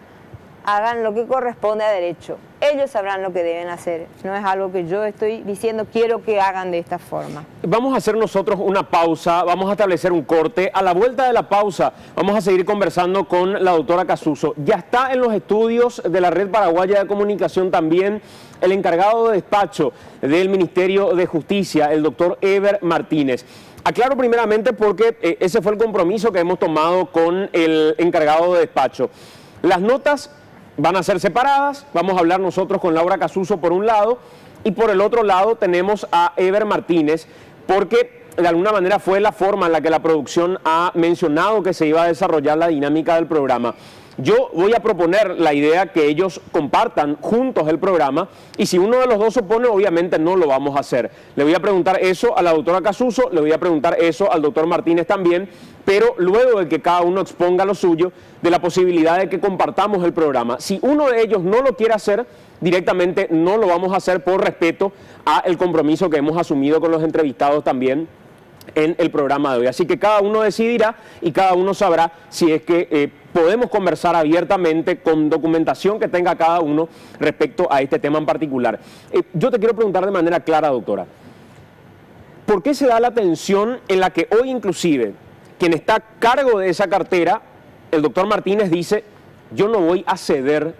hagan lo que corresponde a derecho. Ellos sabrán lo que deben hacer. No es algo que yo estoy diciendo, quiero que hagan de esta forma. Vamos a hacer nosotros una pausa, vamos a establecer un corte. A la vuelta de la pausa vamos a seguir conversando con la doctora Casuso. Ya está en los estudios de la Red Paraguaya de Comunicación también el encargado de despacho del Ministerio de Justicia, el doctor Eber Martínez. Aclaro primeramente porque ese fue el compromiso que hemos tomado con el encargado de despacho. Las notas van a ser separadas, vamos a hablar nosotros con Laura Casuso por un lado y por el otro lado tenemos a Eber Martínez porque de alguna manera fue la forma en la que la producción ha mencionado que se iba a desarrollar la dinámica del programa. Yo voy a proponer la idea que ellos compartan juntos el programa y si uno de los dos se opone, obviamente no lo vamos a hacer. Le voy a preguntar eso a la doctora Casuso, le voy a preguntar eso al doctor Martínez también, pero luego de que cada uno exponga lo suyo, de la posibilidad de que compartamos el programa. Si uno de ellos no lo quiere hacer, directamente no lo vamos a hacer por respeto al compromiso que hemos asumido con los entrevistados también en el programa de hoy. Así que cada uno decidirá y cada uno sabrá si es que podemos conversar abiertamente con documentación que tenga cada uno respecto a este tema en particular. Yo te quiero preguntar de manera clara, doctora, ¿por qué se da la tensión en la que hoy inclusive quien está a cargo de esa cartera, el doctor Martínez, dice, yo no voy a ceder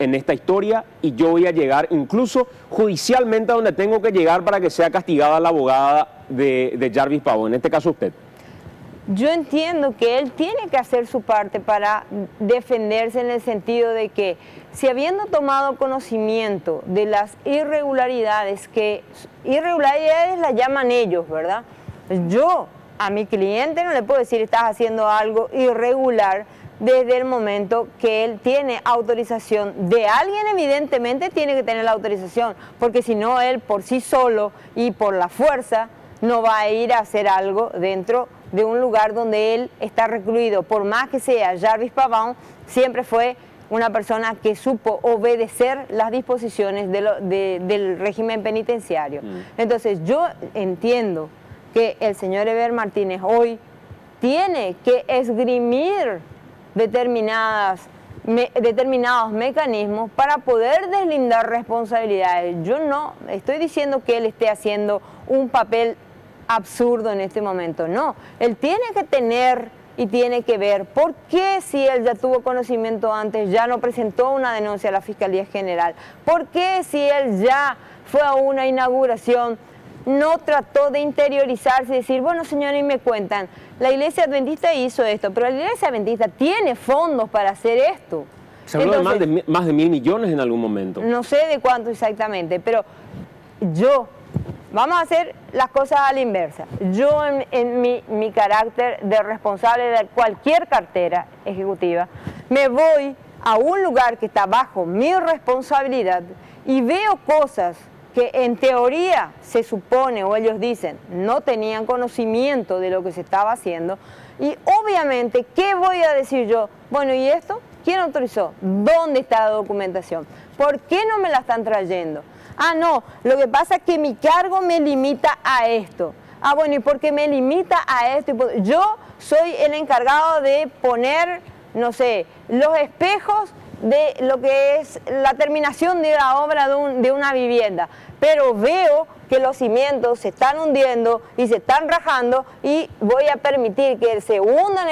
en esta historia y yo voy a llegar incluso judicialmente a donde tengo que llegar para que sea castigada la abogada de Jarvis Pavón, en este caso usted? Yo entiendo que él tiene que hacer su parte para defenderse en el sentido de que si habiendo tomado conocimiento de las irregularidades, que irregularidades las llaman ellos, ¿verdad? Yo a mi cliente no le puedo decir estás haciendo algo irregular desde el momento que él tiene autorización de alguien, evidentemente tiene que tener la autorización, porque si no él por sí solo y por la fuerza no va a ir a hacer algo dentro de un lugar donde él está recluido. Por más que sea Jarvis Pavón, siempre fue una persona que supo obedecer las disposiciones del régimen penitenciario. Entonces yo entiendo que el señor Eber Martínez hoy tiene que esgrimir determinados mecanismos para poder deslindar responsabilidades. Yo no estoy diciendo que él esté haciendo un papel absurdo en este momento, no. Él tiene que tener y tiene que ver por qué si él ya tuvo conocimiento antes, ya no presentó una denuncia a la Fiscalía General, por qué si él ya fue a una inauguración, no trató de interiorizarse y decir, bueno señores, y me cuentan, la Iglesia Adventista hizo esto, pero la Iglesia Adventista tiene fondos para hacer esto. Se habló de más de 1.000 millones en algún momento. No sé de cuánto exactamente, pero vamos a hacer las cosas a la inversa. Yo en mi carácter de responsable de cualquier cartera ejecutiva, me voy a un lugar que está bajo mi responsabilidad y veo cosas que en teoría se supone o ellos dicen no tenían conocimiento de lo que se estaba haciendo y obviamente, ¿qué voy a decir yo? Bueno, ¿y esto? ¿Quién autorizó? ¿Dónde está la documentación? ¿Por qué no me la están trayendo? Ah, no, lo que pasa es que mi cargo me limita a esto. Ah, bueno, ¿y por qué me limita a esto? Yo soy el encargado de poner, no sé, los espejos de lo que es la terminación de la obra de una vivienda, pero veo que los cimientos se están hundiendo y se están rajando y voy a permitir que se hundan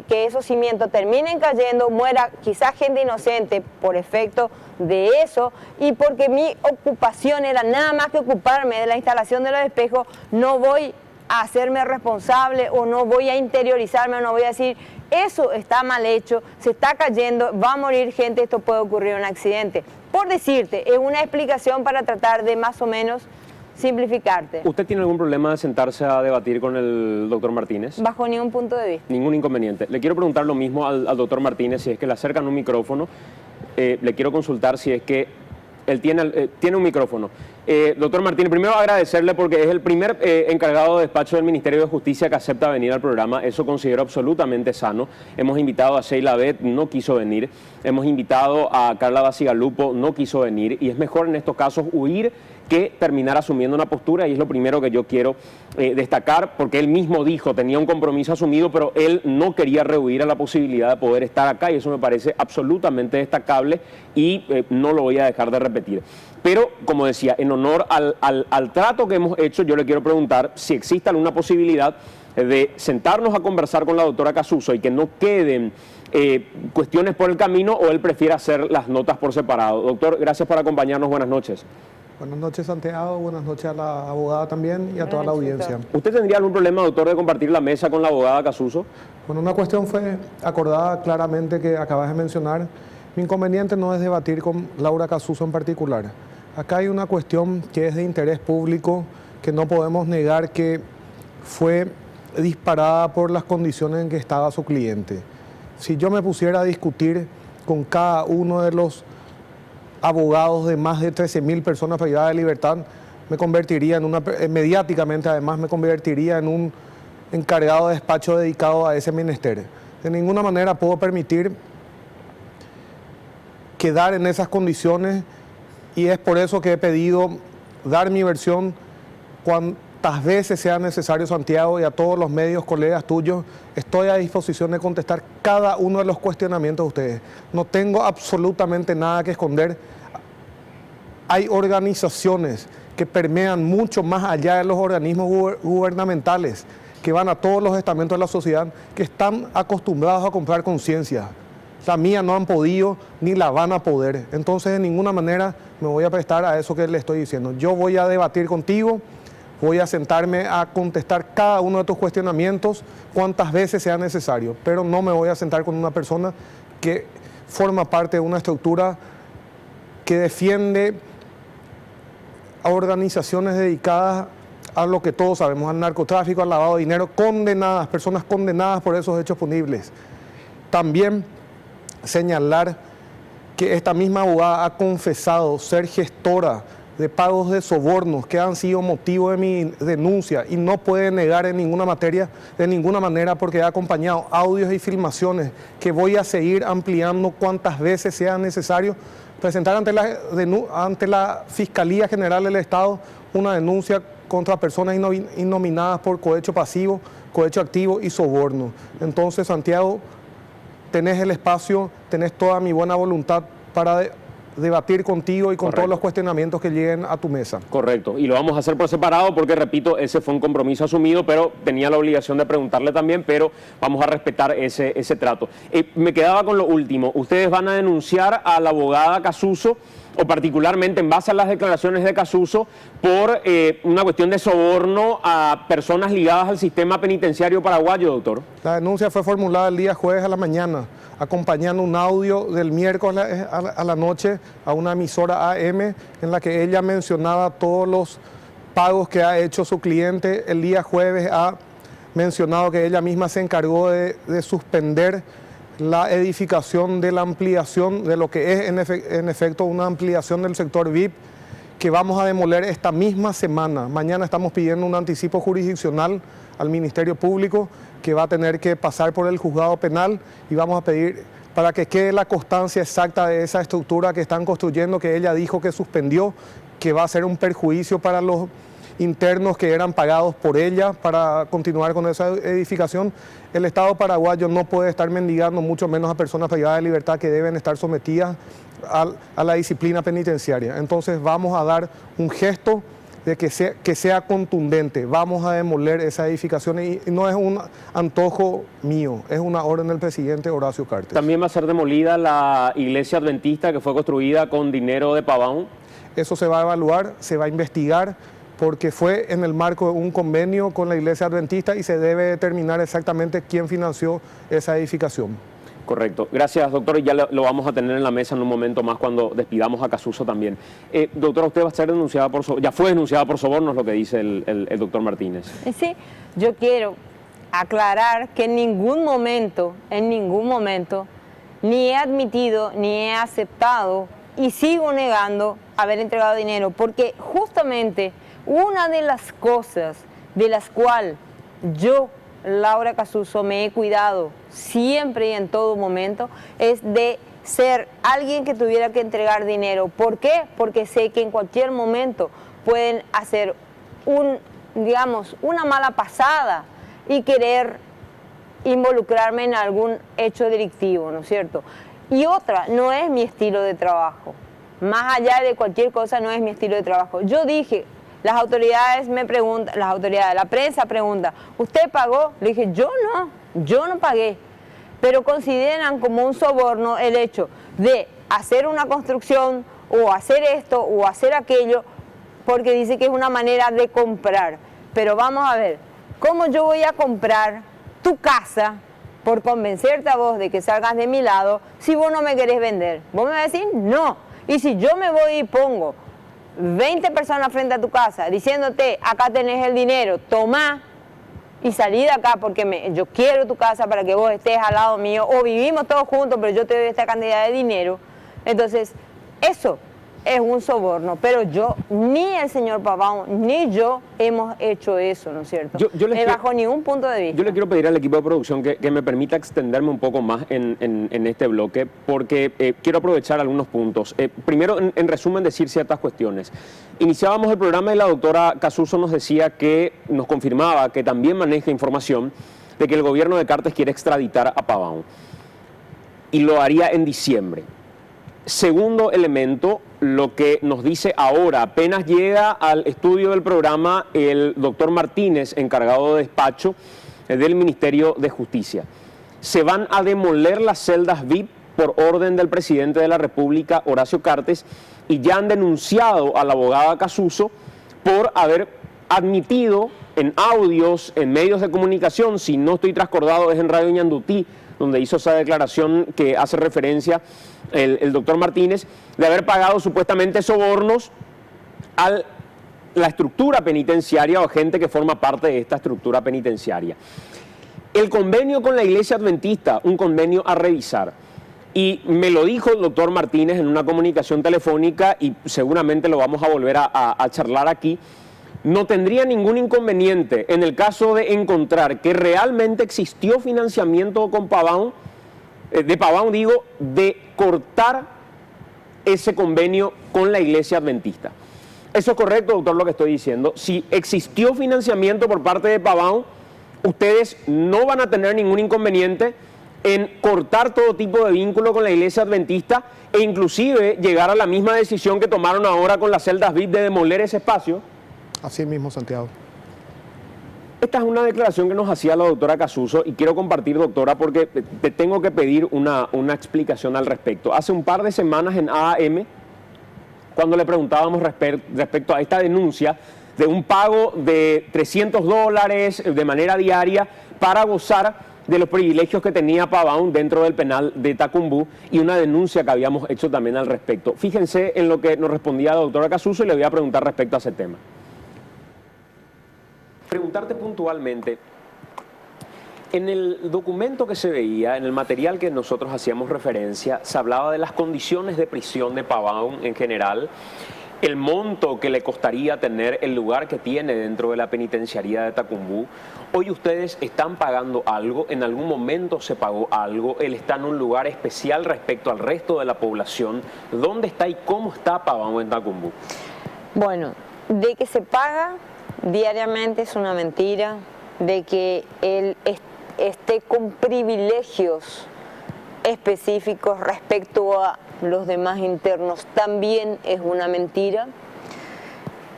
que esos cimientos terminen cayendo, muera quizás gente inocente por efecto de eso, y porque mi ocupación era nada más que ocuparme de la instalación de los espejos, no voy a hacerme responsable o no voy a interiorizarme o no voy a decir eso está mal hecho, se está cayendo, va a morir gente, esto puede ocurrir un accidente. Por decirte, es una explicación para tratar de más o menos simplificarte. ¿Usted tiene algún problema de sentarse a debatir con el doctor Martínez? Bajo ningún punto de vista. Ningún inconveniente. Le quiero preguntar lo mismo al doctor Martínez, si es que le acercan un micrófono. Le quiero consultar si es que él tiene un micrófono. Doctor Martínez, primero agradecerle porque es el primer encargado de despacho del Ministerio de Justicia que acepta venir al programa. Eso considero absolutamente sano. Hemos invitado a Sheila Bet, no quiso venir. Hemos invitado a Carla Basigalupo, no quiso venir. Y es mejor en estos casos huir que terminar asumiendo una postura, y es lo primero que yo quiero destacar, porque él mismo dijo, tenía un compromiso asumido, pero él no quería rehuir a la posibilidad de poder estar acá, y eso me parece absolutamente destacable y no lo voy a dejar de repetir. Pero, como decía, en honor al trato que hemos hecho, yo le quiero preguntar si existe alguna posibilidad de sentarnos a conversar con la doctora Casuso y que no queden cuestiones por el camino, o él prefiere hacer las notas por separado. Doctor, gracias por acompañarnos, buenas noches. Buenas noches, Santiago, buenas noches a la abogada también y a toda la audiencia. ¿Usted tendría algún problema, doctor, de compartir la mesa con la abogada Casuso? Bueno, una cuestión fue acordada claramente que acabas de mencionar. Mi inconveniente no es debatir con Laura Casuso en particular. Acá hay una cuestión que es de interés público, que no podemos negar que fue disparada por las condiciones en que estaba su cliente. Si yo me pusiera a discutir con cada uno de los abogados de más de 13.000 personas privadas de libertad, me convertiría mediáticamente además me convertiría en un encargado de despacho dedicado a ese menester. De ninguna manera puedo permitir quedar en esas condiciones, y es por eso que he pedido dar mi versión cuantas veces sea necesario, Santiago, y a todos los medios, colegas tuyos, estoy a disposición de contestar cada uno de los cuestionamientos de ustedes. No tengo absolutamente nada que esconder. Hay organizaciones que permean mucho más allá de los organismos gubernamentales, que van a todos los estamentos de la sociedad, que están acostumbrados a comprar conciencia. La mía no han podido ni la van a poder. Entonces, de ninguna manera me voy a prestar a eso que le estoy diciendo. Yo voy a debatir contigo, voy a sentarme a contestar cada uno de tus cuestionamientos cuantas veces sea necesario, pero no me voy a sentar con una persona que forma parte de una estructura que defiende a organizaciones dedicadas a lo que todos sabemos, al narcotráfico, al lavado de dinero, condenadas, personas condenadas por esos hechos punibles. También señalar que esta misma abogada ha confesado ser gestora de pagos de sobornos que han sido motivo de mi denuncia, y no puede negar en ninguna materia, de ninguna manera, porque he acompañado audios y filmaciones que voy a seguir ampliando cuantas veces sea necesario, presentar ante la Fiscalía General del Estado una denuncia contra personas innominadas por cohecho pasivo, cohecho activo y soborno. Entonces, Santiago, tenés el espacio, tenés toda mi buena voluntad para debatir contigo y con todos los cuestionamientos que lleguen a tu mesa. Correcto, y lo vamos a hacer por separado porque, repito, ese fue un compromiso asumido, pero tenía la obligación de preguntarle también, pero vamos a respetar ese trato. Me quedaba con lo último. ¿Ustedes van a denunciar a la abogada Casuso, o particularmente en base a las declaraciones de Casuso, por una cuestión de soborno a personas ligadas al sistema penitenciario paraguayo, doctor? La denuncia fue formulada el día jueves a la mañana, acompañando un audio del miércoles a la noche a una emisora AM en la que ella mencionaba todos los pagos que ha hecho su cliente. El día jueves ha mencionado que ella misma se encargó de suspender la edificación de la ampliación de lo que es en efecto una ampliación del sector VIP, que vamos a demoler esta misma semana. Mañana estamos pidiendo un anticipo jurisdiccional al Ministerio Público, que va a tener que pasar por el juzgado penal, y vamos a pedir para que quede la constancia exacta de esa estructura que están construyendo, que ella dijo que suspendió, que va a ser un perjuicio para los internos que eran pagados por ella para continuar con esa edificación. El Estado paraguayo no puede estar mendigando, mucho menos a personas privadas de libertad que deben estar sometidas a la disciplina penitenciaria. Entonces vamos a dar un gesto de que sea contundente. Vamos a demoler esa edificación, y no es un antojo mío, es una orden del presidente Horacio Cartes. ¿También va a ser demolida la iglesia adventista que fue construida con dinero de Pavón? Eso se va a evaluar, se va a investigar, porque fue en el marco de un convenio con la iglesia adventista, y se debe determinar exactamente quién financió esa edificación. Correcto. Gracias, doctor. Y ya lo vamos a tener en la mesa en un momento más cuando despidamos a Casuso también. Doctora, usted va a ser denunciada por soborno, ya fue denunciada por soborno, es lo que dice el doctor Martínez. Sí, yo quiero aclarar que en ningún momento, ni he admitido, ni he aceptado, y sigo negando haber entregado dinero, porque justamente una de las cosas de las cuales yo, Laura Casuso, me he cuidado siempre y en todo momento es de ser alguien que tuviera que entregar dinero. ¿Por qué? Porque sé que en cualquier momento pueden hacer digamos, una mala pasada y querer involucrarme en algún hecho delictivo, ¿no es cierto? Y otra, no es mi estilo de trabajo. Más allá de cualquier cosa, no es mi estilo de trabajo. Yo dije, las autoridades me preguntan, la prensa pregunta, ¿usted pagó? Le dije, yo no pagué. Pero consideran como un soborno el hecho de hacer una construcción o hacer esto o hacer aquello, porque dice que es una manera de comprar. Pero vamos a ver, ¿cómo yo voy a comprar tu casa por convencerte a vos de que salgas de mi lado si vos no me querés vender? Vos me vas a decir, no. Y si yo me voy y pongo 20 personas frente a tu casa diciéndote, acá tenés el dinero, tomá y salí de acá porque yo quiero tu casa para que vos estés al lado mío, o vivimos todos juntos pero yo te doy esta cantidad de dinero, entonces eso es un soborno, pero ni el señor Pavón, ni yo hemos hecho eso, ¿no es cierto? Bajo ningún punto de vista. Yo le quiero pedir al equipo de producción que me permita extenderme un poco más en este bloque, porque quiero aprovechar algunos puntos. Primero, en resumen, decir ciertas cuestiones. Iniciábamos el programa y la doctora Casuso nos decía que, nos confirmaba que también maneja información de que el gobierno de Cartes quiere extraditar a Pavón y lo haría en diciembre. Segundo elemento, lo que nos dice ahora, apenas llega al estudio del programa el doctor Martínez, encargado de despacho del Ministerio de Justicia. Se van a demoler las celdas VIP por orden del presidente de la República, Horacio Cartes, y ya han denunciado a la abogada Casuso por haber admitido en audios, en medios de comunicación, si no estoy trascordado es en Radio Ñandutí, donde hizo esa declaración que hace referencia el doctor Martínez, de haber pagado supuestamente sobornos a la estructura penitenciaria o gente que forma parte de esta estructura penitenciaria. El convenio con la Iglesia Adventista, un convenio a revisar, y me lo dijo el doctor Martínez en una comunicación telefónica y seguramente lo vamos a volver a charlar aquí. No tendría ningún inconveniente en el caso de encontrar que realmente existió financiamiento con Pavón, de cortar ese convenio con la Iglesia Adventista. ¿Eso es correcto, doctor, lo que estoy diciendo? Si existió financiamiento por parte de Pavón, ustedes no van a tener ningún inconveniente en cortar todo tipo de vínculo con la Iglesia Adventista e inclusive llegar a la misma decisión que tomaron ahora con las celdas VIP de demoler ese espacio. Así mismo, Santiago. Esta es una declaración que nos hacía la doctora Casuso y quiero compartir, doctora, porque te tengo que pedir una explicación al respecto. Hace un par de semanas en AAM, cuando le preguntábamos respecto a esta denuncia de un pago de $300 de manera diaria para gozar de los privilegios que tenía Pavón dentro del penal de Tacumbú y una denuncia que habíamos hecho también al respecto. Fíjense en lo que nos respondía la doctora Casuso y le voy a preguntar respecto a ese tema. Preguntarte puntualmente, en el documento que se veía, en el material que nosotros hacíamos referencia, se hablaba de las condiciones de prisión de Pavón en general, el monto que le costaría tener el lugar que tiene dentro de la penitenciaría de Tacumbú. Hoy ustedes están pagando algo, en algún momento se pagó algo, él está en un lugar especial respecto al resto de la población. ¿Dónde está y cómo está Pavón en Tacumbú? Bueno, de que se paga diariamente es una mentira, de que él esté con privilegios específicos respecto a los demás internos también es una mentira.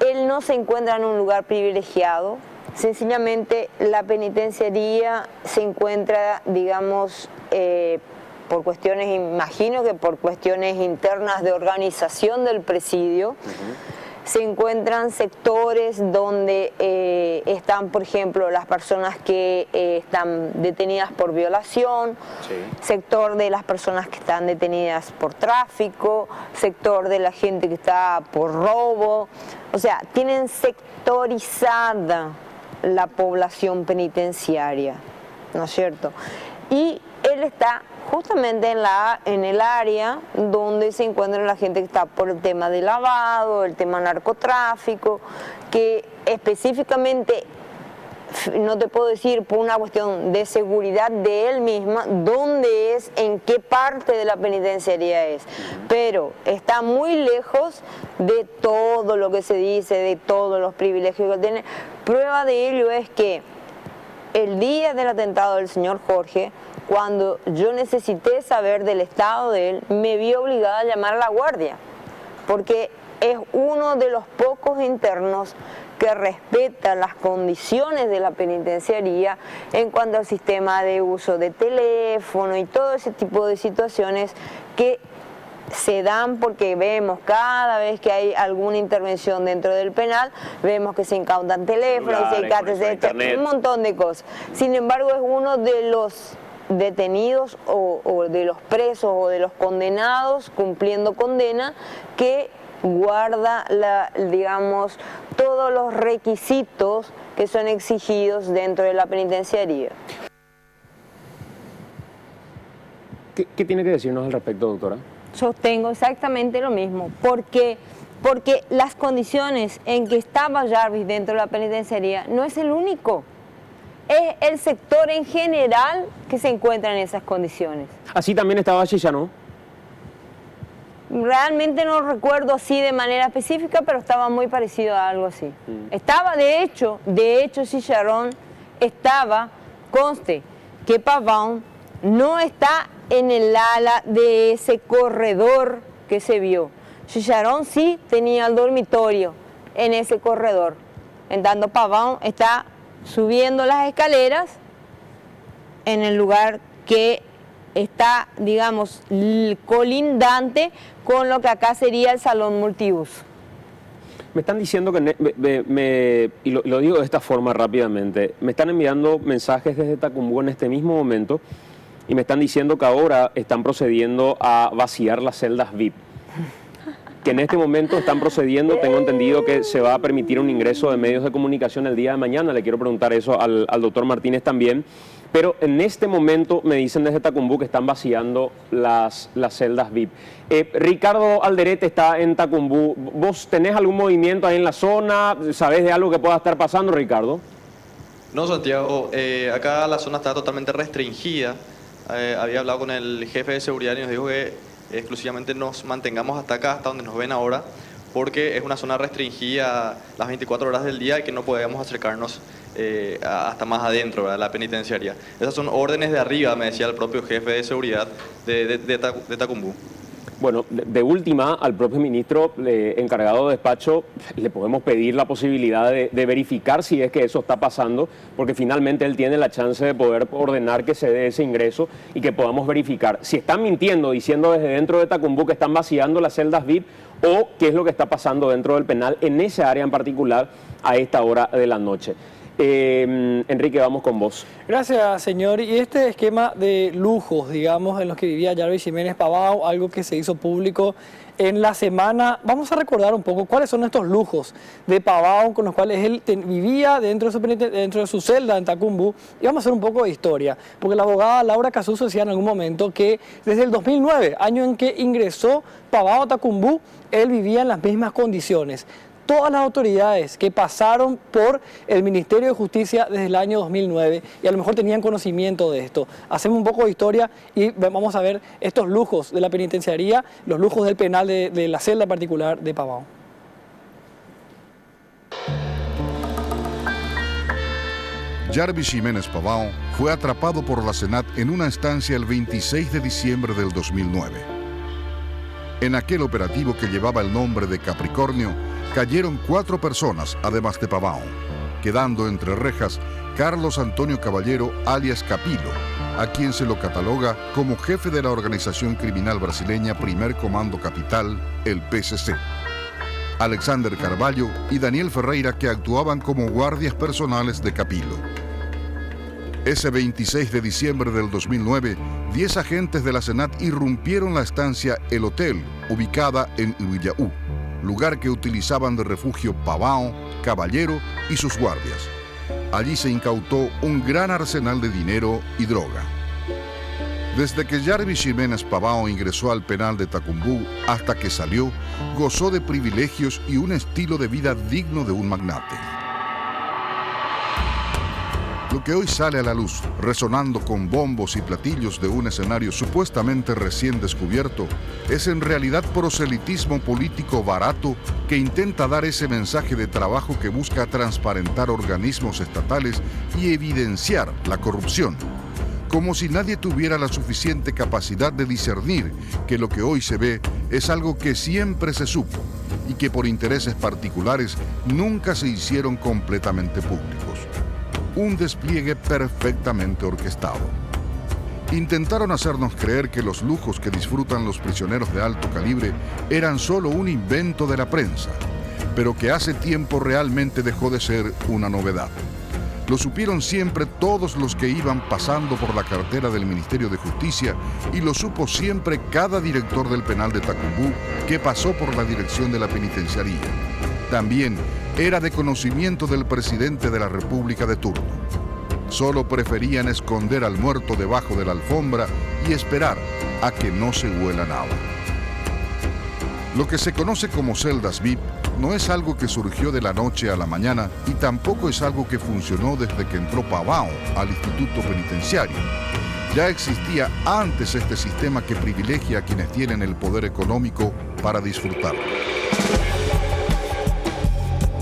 Él no se encuentra en un lugar privilegiado, sencillamente la penitenciaría se encuentra, digamos, por cuestiones, imagino que por cuestiones internas de organización del presidio, se encuentran sectores donde están, por ejemplo, las personas que están detenidas por violación, sector de las personas que están detenidas por tráfico, sector de la gente que está por robo. O sea, tienen sectorizada la población penitenciaria, ¿no es cierto? Y él está justamente en el área donde se encuentra la gente que está por el tema de lavado, el tema narcotráfico, que específicamente no te puedo decir por una cuestión de seguridad de él misma dónde es, en qué parte de la penitenciaría es, pero está muy lejos de todo lo que se dice, de todos los privilegios que tiene. Prueba de ello es que el día del atentado del señor Jorge, cuando yo necesité saber del estado de él, me vi obligada a llamar a la guardia, porque es uno de los pocos internos que respeta las condiciones de la penitenciaría en cuanto al sistema de uso de teléfono y todo ese tipo de situaciones que se dan porque vemos cada vez que hay alguna intervención dentro del penal, vemos que se incautan teléfonos, un montón de cosas. Sin embargo, es uno de los detenidos o de los presos o de los condenados cumpliendo condena que guarda, digamos, todos los requisitos que son exigidos dentro de la penitenciaría. ¿Qué tiene que decirnos al respecto, doctora? Sostengo exactamente lo mismo, porque las condiciones en que estaba Jarvis dentro de la penitenciaría no es el único. Es el sector en general que se encuentra en esas condiciones. Así también estaba Chicharrón. Realmente no recuerdo así de manera específica, pero estaba muy parecido a algo así. Estaba, de hecho, Chicharrón estaba, conste, que Pavón no está en el ala de ese corredor que se vio. Chicharrón sí tenía el dormitorio en ese corredor. En tanto, Pavón está subiendo las escaleras en el lugar que está, digamos, colindante con lo que acá sería el salón multiuso. Me están diciendo que, y lo digo de esta forma rápidamente, me están enviando mensajes desde Tacumbú en este mismo momento y me están diciendo que ahora están procediendo a vaciar las celdas VIP. Que en este momento están procediendo, tengo entendido que se va a permitir un ingreso de medios de comunicación el día de mañana, le quiero preguntar eso al doctor Martínez también, pero en este momento me dicen desde Tacumbú que están vaciando las celdas VIP. Ricardo Alderete está en Tacumbú, ¿vos tenés algún movimiento ahí en la zona? ¿Sabés de algo que pueda estar pasando, Ricardo? No, Santiago, acá la zona está totalmente restringida. Había hablado con el jefe de seguridad y nos dijo que exclusivamente nos mantengamos hasta acá, hasta donde nos ven ahora, porque es una zona restringida las 24 horas del día y que no podemos acercarnos hasta más adentro, ¿verdad?, la penitenciaria. Esas son órdenes de arriba, me decía el propio jefe de seguridad de Tacumbú. Bueno, de última, al propio ministro encargado de despacho le podemos pedir la posibilidad de verificar si es que eso está pasando, porque finalmente él tiene la chance de poder ordenar que se dé ese ingreso y que podamos verificar si están mintiendo, diciendo desde dentro de Tacumbú que están vaciando las celdas VIP o qué es lo que está pasando dentro del penal en esa área en particular a esta hora de la noche. Enrique, vamos con vos. Gracias, señor. Y este esquema de lujos, digamos, en los que vivía Jarvis Jiménez Pavão, algo que se hizo público en la semana, vamos a recordar un poco cuáles son estos lujos de Pavão con los cuales él vivía dentro de su celda en Tacumbú, y vamos a hacer un poco de historia, porque la abogada Laura Casuso decía en algún momento que desde el 2009, año en que ingresó Pavão a Tacumbú, él vivía en las mismas condiciones. Todas las autoridades que pasaron por el Ministerio de Justicia desde el año 2009 y a lo mejor tenían conocimiento de esto. Hacemos un poco de historia y vamos a ver estos lujos de la penitenciaría, los lujos del penal de la celda particular de Pavão. Jarvis Jiménez Pavão fue atrapado por la Senat en una estancia el 26 de diciembre del 2009. En aquel operativo que llevaba el nombre de Capricornio, cayeron 4 personas, además de Pavão, quedando entre rejas Carlos Antonio Caballero, alias Capilo, a quien se lo cataloga como jefe de la organización criminal brasileña Primer Comando Capital, el PCC. Alexander Carvalho y Daniel Ferreira, que actuaban como guardias personales de Capilo. Ese 26 de diciembre del 2009, 10 agentes de la Senat irrumpieron la estancia El Hotel, ubicada en Ubillaú, lugar que utilizaban de refugio Pavão, Caballero y sus guardias. Allí se incautó un gran arsenal de dinero y droga. Desde que Jarvis Jiménez Pavão ingresó al penal de Tacumbú hasta que salió, gozó de privilegios y un estilo de vida digno de un magnate. Lo que hoy sale a la luz, resonando con bombos y platillos de un escenario supuestamente recién descubierto, es en realidad proselitismo político barato que intenta dar ese mensaje de trabajo que busca transparentar organismos estatales y evidenciar la corrupción, como si nadie tuviera la suficiente capacidad de discernir que lo que hoy se ve es algo que siempre se supo y que por intereses particulares nunca se hicieron completamente públicos. Un despliegue perfectamente orquestado. Intentaron hacernos creer que los lujos que disfrutan los prisioneros de alto calibre eran solo un invento de la prensa, pero que hace tiempo realmente dejó de ser una novedad. Lo supieron siempre todos los que iban pasando por la cartera del Ministerio de Justicia y lo supo siempre cada director del penal de Tacumbú que pasó por la dirección de la penitenciaría. También era de conocimiento del presidente de la República de turno. Solo preferían esconder al muerto debajo de la alfombra y esperar a que no se huela nada. Lo que se conoce como celdas VIP no es algo que surgió de la noche a la mañana y tampoco es algo que funcionó desde que entró Pavão al Instituto Penitenciario. Ya existía antes este sistema que privilegia a quienes tienen el poder económico para disfrutar.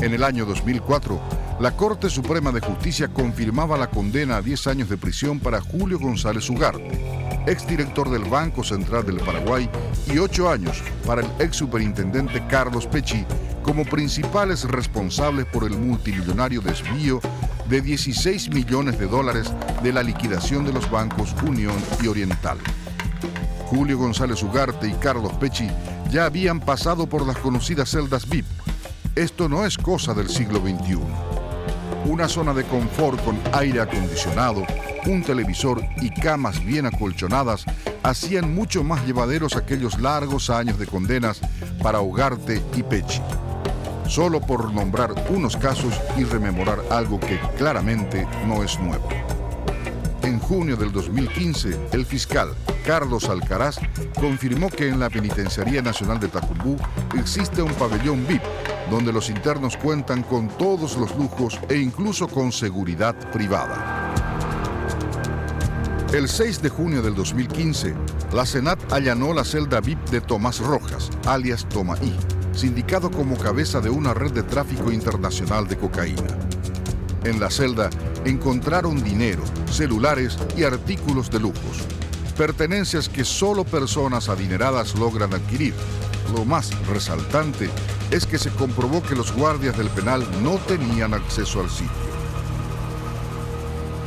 En el año 2004, la Corte Suprema de Justicia confirmaba la condena a 10 años de prisión para Julio González Ugarte, exdirector del Banco Central del Paraguay, y 8 años para el exsuperintendente Carlos Pecci, como principales responsables por el multimillonario desvío de $16 millones de la liquidación de los bancos Unión y Oriental. Julio González Ugarte y Carlos Pecci ya habían pasado por las conocidas celdas VIP. Esto no es cosa del siglo XXI. Una zona de confort con aire acondicionado, un televisor y camas bien acolchonadas hacían mucho más llevaderos aquellos largos años de condenas para Ugarte y Pecci. Solo por nombrar unos casos y rememorar algo que claramente no es nuevo. En junio del 2015, el fiscal Carlos Alcaraz confirmó que en la Penitenciaría Nacional de Tacumbú existe un pabellón VIP, donde los internos cuentan con todos los lujos e incluso con seguridad privada. El 6 de junio del 2015, la Senat allanó la celda VIP de Tomás Rojas, alias Tomaí, sindicado como cabeza de una red de tráfico internacional de cocaína. En la celda encontraron dinero, celulares y artículos de lujos, pertenencias que solo personas adineradas logran adquirir. Lo más resaltante es que se comprobó que los guardias del penal no tenían acceso al sitio.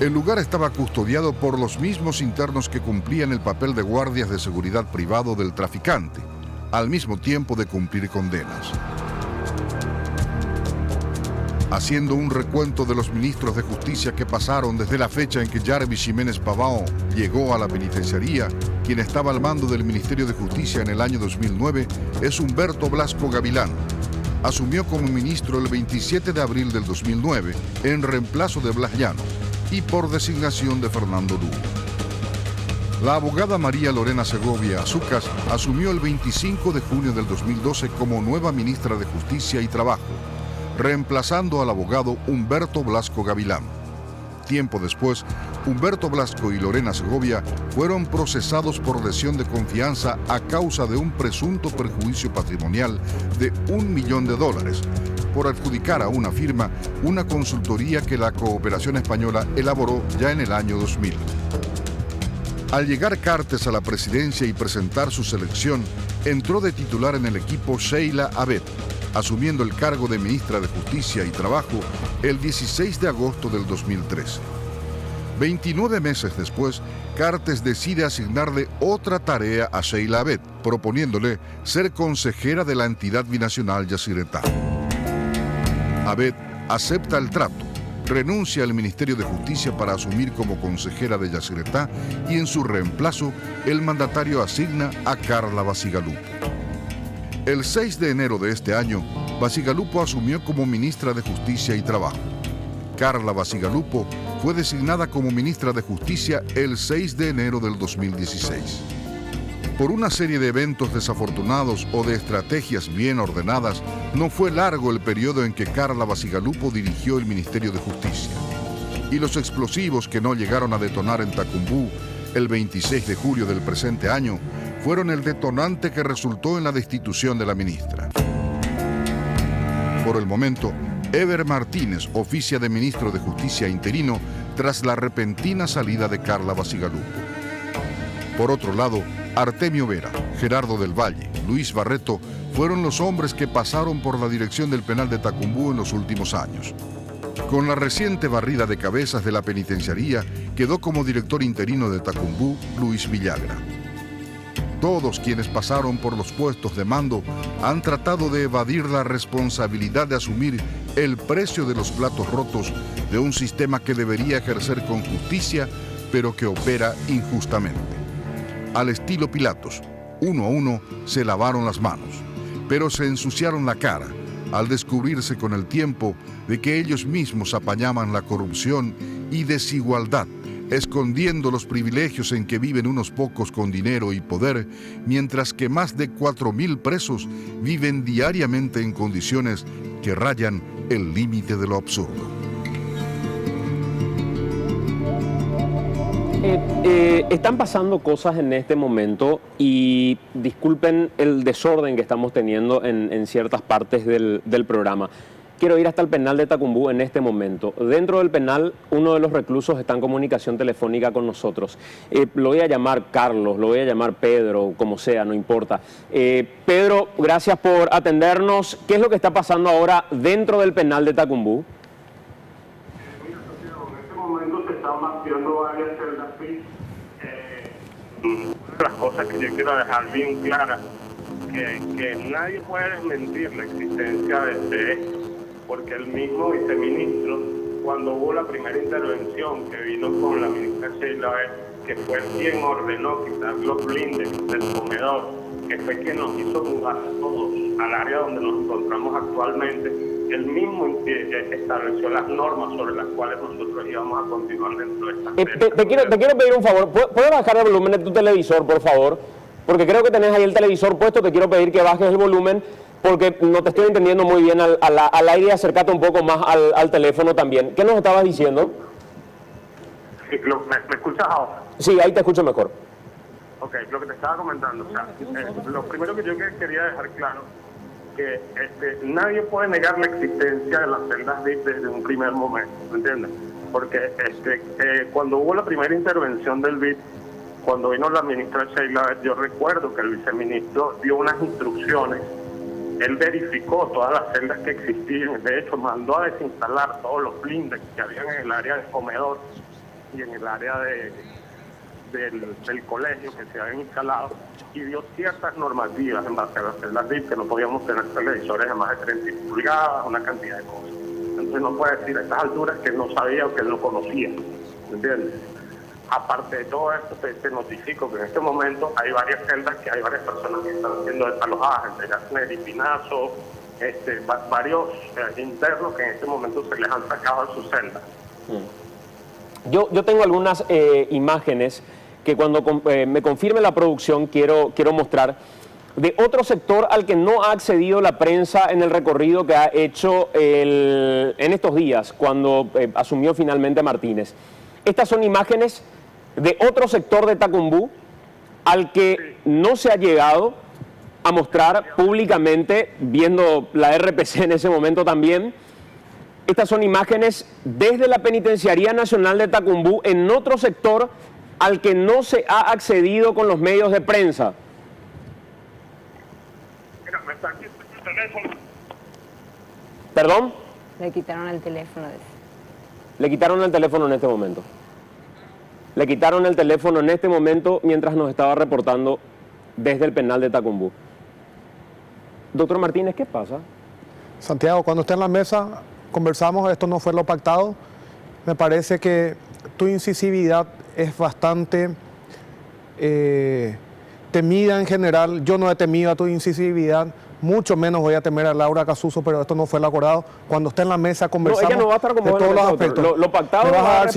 El lugar estaba custodiado por los mismos internos que cumplían el papel de guardias de seguridad privado del traficante, al mismo tiempo de cumplir condenas. Haciendo un recuento de los ministros de justicia que pasaron desde la fecha en que Jarvis Jiménez Pavão llegó a la penitenciaría, quien estaba al mando del Ministerio de Justicia en el año 2009 es Humberto Blasco Gavilán. Asumió como ministro el 27 de abril del 2009 en reemplazo de Blas Llano y por designación de Fernando Lugo. La abogada María Lorena Segovia Azucas asumió el 25 de junio del 2012 como nueva ministra de Justicia y Trabajo, reemplazando al abogado Humberto Blasco Gavilán. Tiempo después, Humberto Blasco y Lorena Segovia fueron procesados por lesión de confianza a causa de un presunto perjuicio patrimonial de $1 millón por adjudicar a una firma una consultoría que la Cooperación Española elaboró ya en el año 2000. Al llegar Cartes a la presidencia y presentar su selección, entró de titular en el equipo Sheila Abed, asumiendo el cargo de ministra de Justicia y Trabajo el 16 de agosto del 2013. 29 meses después, Cartes decide asignarle otra tarea a Sheila Abed, proponiéndole ser consejera de la entidad binacional Yacyretá. Abed acepta el trato, renuncia al Ministerio de Justicia para asumir como consejera de Yacyretá y en su reemplazo, el mandatario asigna a Carla Bacigalupo. El 6 de enero de este año, Bacigalupo asumió como ministra de Justicia y Trabajo. Carla Bacigalupo fue designada como ministra de Justicia el 6 de enero del 2016. Por una serie de eventos desafortunados o de estrategias bien ordenadas, no fue largo el periodo en que Carla Bacigalupo dirigió el Ministerio de Justicia. y los explosivos que no llegaron a detonar en Tacumbú el 26 de julio del presente año fueron el detonante que resultó en la destitución de la ministra. Por el momento, Eber Martínez oficia de ministro de Justicia interino tras la repentina salida de Carla Basigalupo. Por otro lado, Artemio Vera, Gerardo del Valle, Luis Barreto fueron los hombres que pasaron por la dirección del penal de Tacumbú en los últimos años. Con la reciente barrida de cabezas de la penitenciaría, quedó como director interino de Tacumbú Luis Villagra. Todos quienes pasaron por los puestos de mando han tratado de evadir la responsabilidad de asumir el precio de los platos rotos de un sistema que debería ejercer con justicia, pero que opera injustamente. Al estilo Pilatos, uno a uno se lavaron las manos, pero se ensuciaron la cara al descubrirse con el tiempo de que ellos mismos apañaban la corrupción y desigualdad, escondiendo los privilegios en que viven unos pocos con dinero y poder, mientras que más de 4.000 presos viven diariamente en condiciones que rayan el límite de lo absurdo. Están pasando cosas en este momento y disculpen el desorden que estamos teniendo en ciertas partes del programa. Quiero ir hasta el penal de Tacumbú en este momento. Dentro del penal, uno de los reclusos está en comunicación telefónica con nosotros. Lo voy a llamar Carlos, lo voy a llamar Pedro, como sea, no importa. Pedro, gracias por atendernos. ¿Qué es lo que está pasando ahora dentro del penal de Tacumbú? En este momento se están vaciando varias celdas. Una de las cosas que yo quiero dejar bien clara, que nadie puede desmentir la existencia de esto, porque el mismo viceministro, cuando hubo la primera intervención que vino con la ministra Sheila Ver, que fue quien ordenó quitar los blindes del comedor, que fue quien nos hizo mudar todos al área donde nos encontramos actualmente, él mismo estableció las normas sobre las cuales nosotros íbamos a continuar dentro de esta celda. Te quiero pedir un favor, ¿puedes bajar el volumen de tu televisor, por favor? Porque creo que tenés ahí el televisor puesto, te quiero pedir que bajes el volumen, porque no te estoy entendiendo muy bien al aire, y acércate un poco más al teléfono también. ¿Qué nos estabas diciendo? Sí, ¿me escuchas ahora? Sí, ahí te escucho mejor. Ok, lo que te estaba comentando, o sea, lo primero que yo quería dejar claro, que nadie puede negar la existencia de las celdas VIP desde un primer momento, ¿me entiendes? Porque cuando hubo la primera intervención del VIP, cuando vino la ministra Sheila, yo recuerdo que el viceministro dio unas instrucciones. Él verificó todas las celdas que existían, de hecho mandó a desinstalar todos los blindes que habían en el área del comedor y en el área del colegio que se habían instalado, y dio ciertas normativas en base a las celdas VIP, que no podíamos tener televisores de más de 30 pulgadas, una cantidad de cosas. Entonces no puede decir a estas alturas que él no sabía o que él no conocía, ¿me entiendes? Aparte de todo esto, te notifico que en este momento hay varias celdas que hay varias personas que están siendo desalojadas, entre Yasner y Pinazo, varios internos que en este momento se les han sacado de sus celdas. Yo tengo algunas imágenes que cuando me confirme la producción quiero mostrar, de otro sector al que no ha accedido la prensa en el recorrido que ha hecho en estos días, cuando asumió finalmente Martínez. Estas son imágenes de otro sector de Tacumbú al que no se ha llegado a mostrar públicamente, viendo la RPC en ese momento también. Estas son imágenes desde la Penitenciaría Nacional de Tacumbú en otro sector al que no se ha accedido con los medios de prensa. Mira, me está aquí el teléfono. ¿Perdón? Le quitaron el teléfono. Le quitaron el teléfono en este momento. Le quitaron el teléfono en este momento mientras nos estaba reportando desde el penal de Tacumbú. Doctor Martínez, ¿qué pasa? Santiago, cuando esté en la mesa, conversamos, esto no fue lo pactado. Me parece que tu incisividad es bastante temida en general. Yo no he temido a tu incisividad, mucho menos voy a temer a Laura Casuso, pero esto no fue lo acordado. Cuando esté en la mesa conversamos ella no va a estar como de todos los aspectos. Lo pactado ¿Me vas va a dar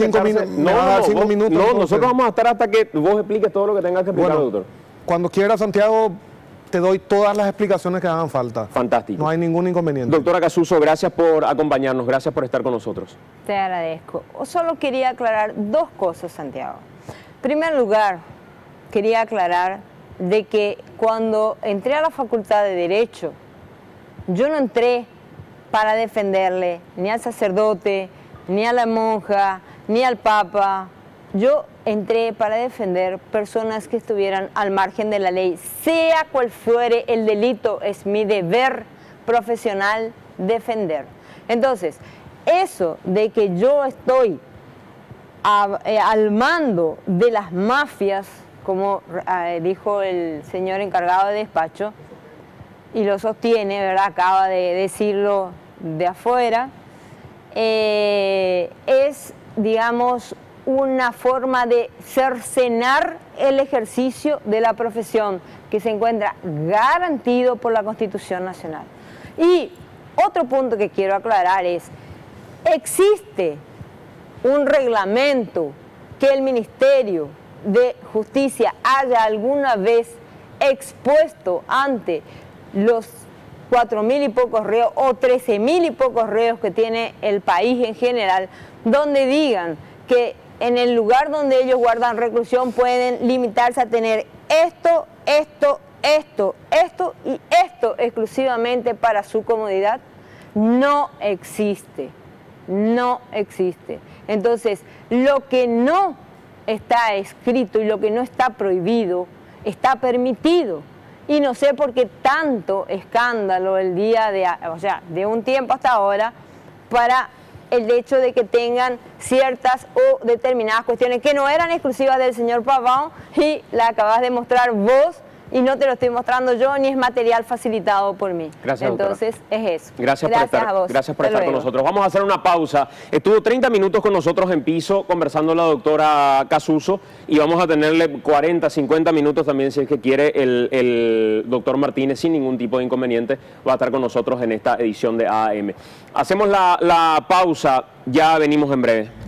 5 minutos? No, nosotros vamos a estar hasta que vos expliques todo lo que tengas que explicar, bueno, doctor. Cuando quiera, Santiago, te doy todas las explicaciones que hagan falta. Fantástico. No hay ningún inconveniente. Doctora Casuso, gracias por acompañarnos, gracias por estar con nosotros. Te agradezco. Solo quería aclarar dos cosas, Santiago. En primer lugar, quería aclarar de que cuando entré a la Facultad de Derecho, yo no entré para defenderle ni al sacerdote, ni a la monja, ni al papa. Yo entré para defender personas que estuvieran al margen de la ley, sea cual fuere el delito, es mi deber profesional defender. Entonces, eso de que yo estoy al mando de las mafias, como dijo el señor encargado de despacho, y lo sostiene, ¿verdad? Acaba de decirlo de afuera, es, digamos, una forma de cercenar el ejercicio de la profesión que se encuentra garantido por la Constitución Nacional. Y otro punto que quiero aclarar es, existe un reglamento que el Ministerio de Justicia haya alguna vez expuesto ante los 4.000 y pocos reos o 13.000 y pocos reos que tiene el país en general, donde digan que en el lugar donde ellos guardan reclusión pueden limitarse a tener esto y esto exclusivamente para su comodidad. No existe, no existe. Entonces, lo que no está escrito y lo que no está prohibido, está permitido. Y no sé por qué tanto escándalo el día de, o sea, de un tiempo hasta ahora, para el hecho de que tengan ciertas o determinadas cuestiones que no eran exclusivas del señor Pavón y la acabas de mostrar vos y no te lo estoy mostrando yo ni es material facilitado por mí. Gracias, entonces doctora. Es eso. Gracias a vos. Gracias por estar con nosotros. Vamos a hacer una pausa. Estuvo 30 minutos con nosotros en piso conversando la doctora Casuso y vamos a tenerle 40, 50 minutos también si es que quiere el doctor Martínez sin ningún tipo de inconveniente. Va a estar con nosotros en esta edición de AM. Hacemos la pausa, ya venimos en breve.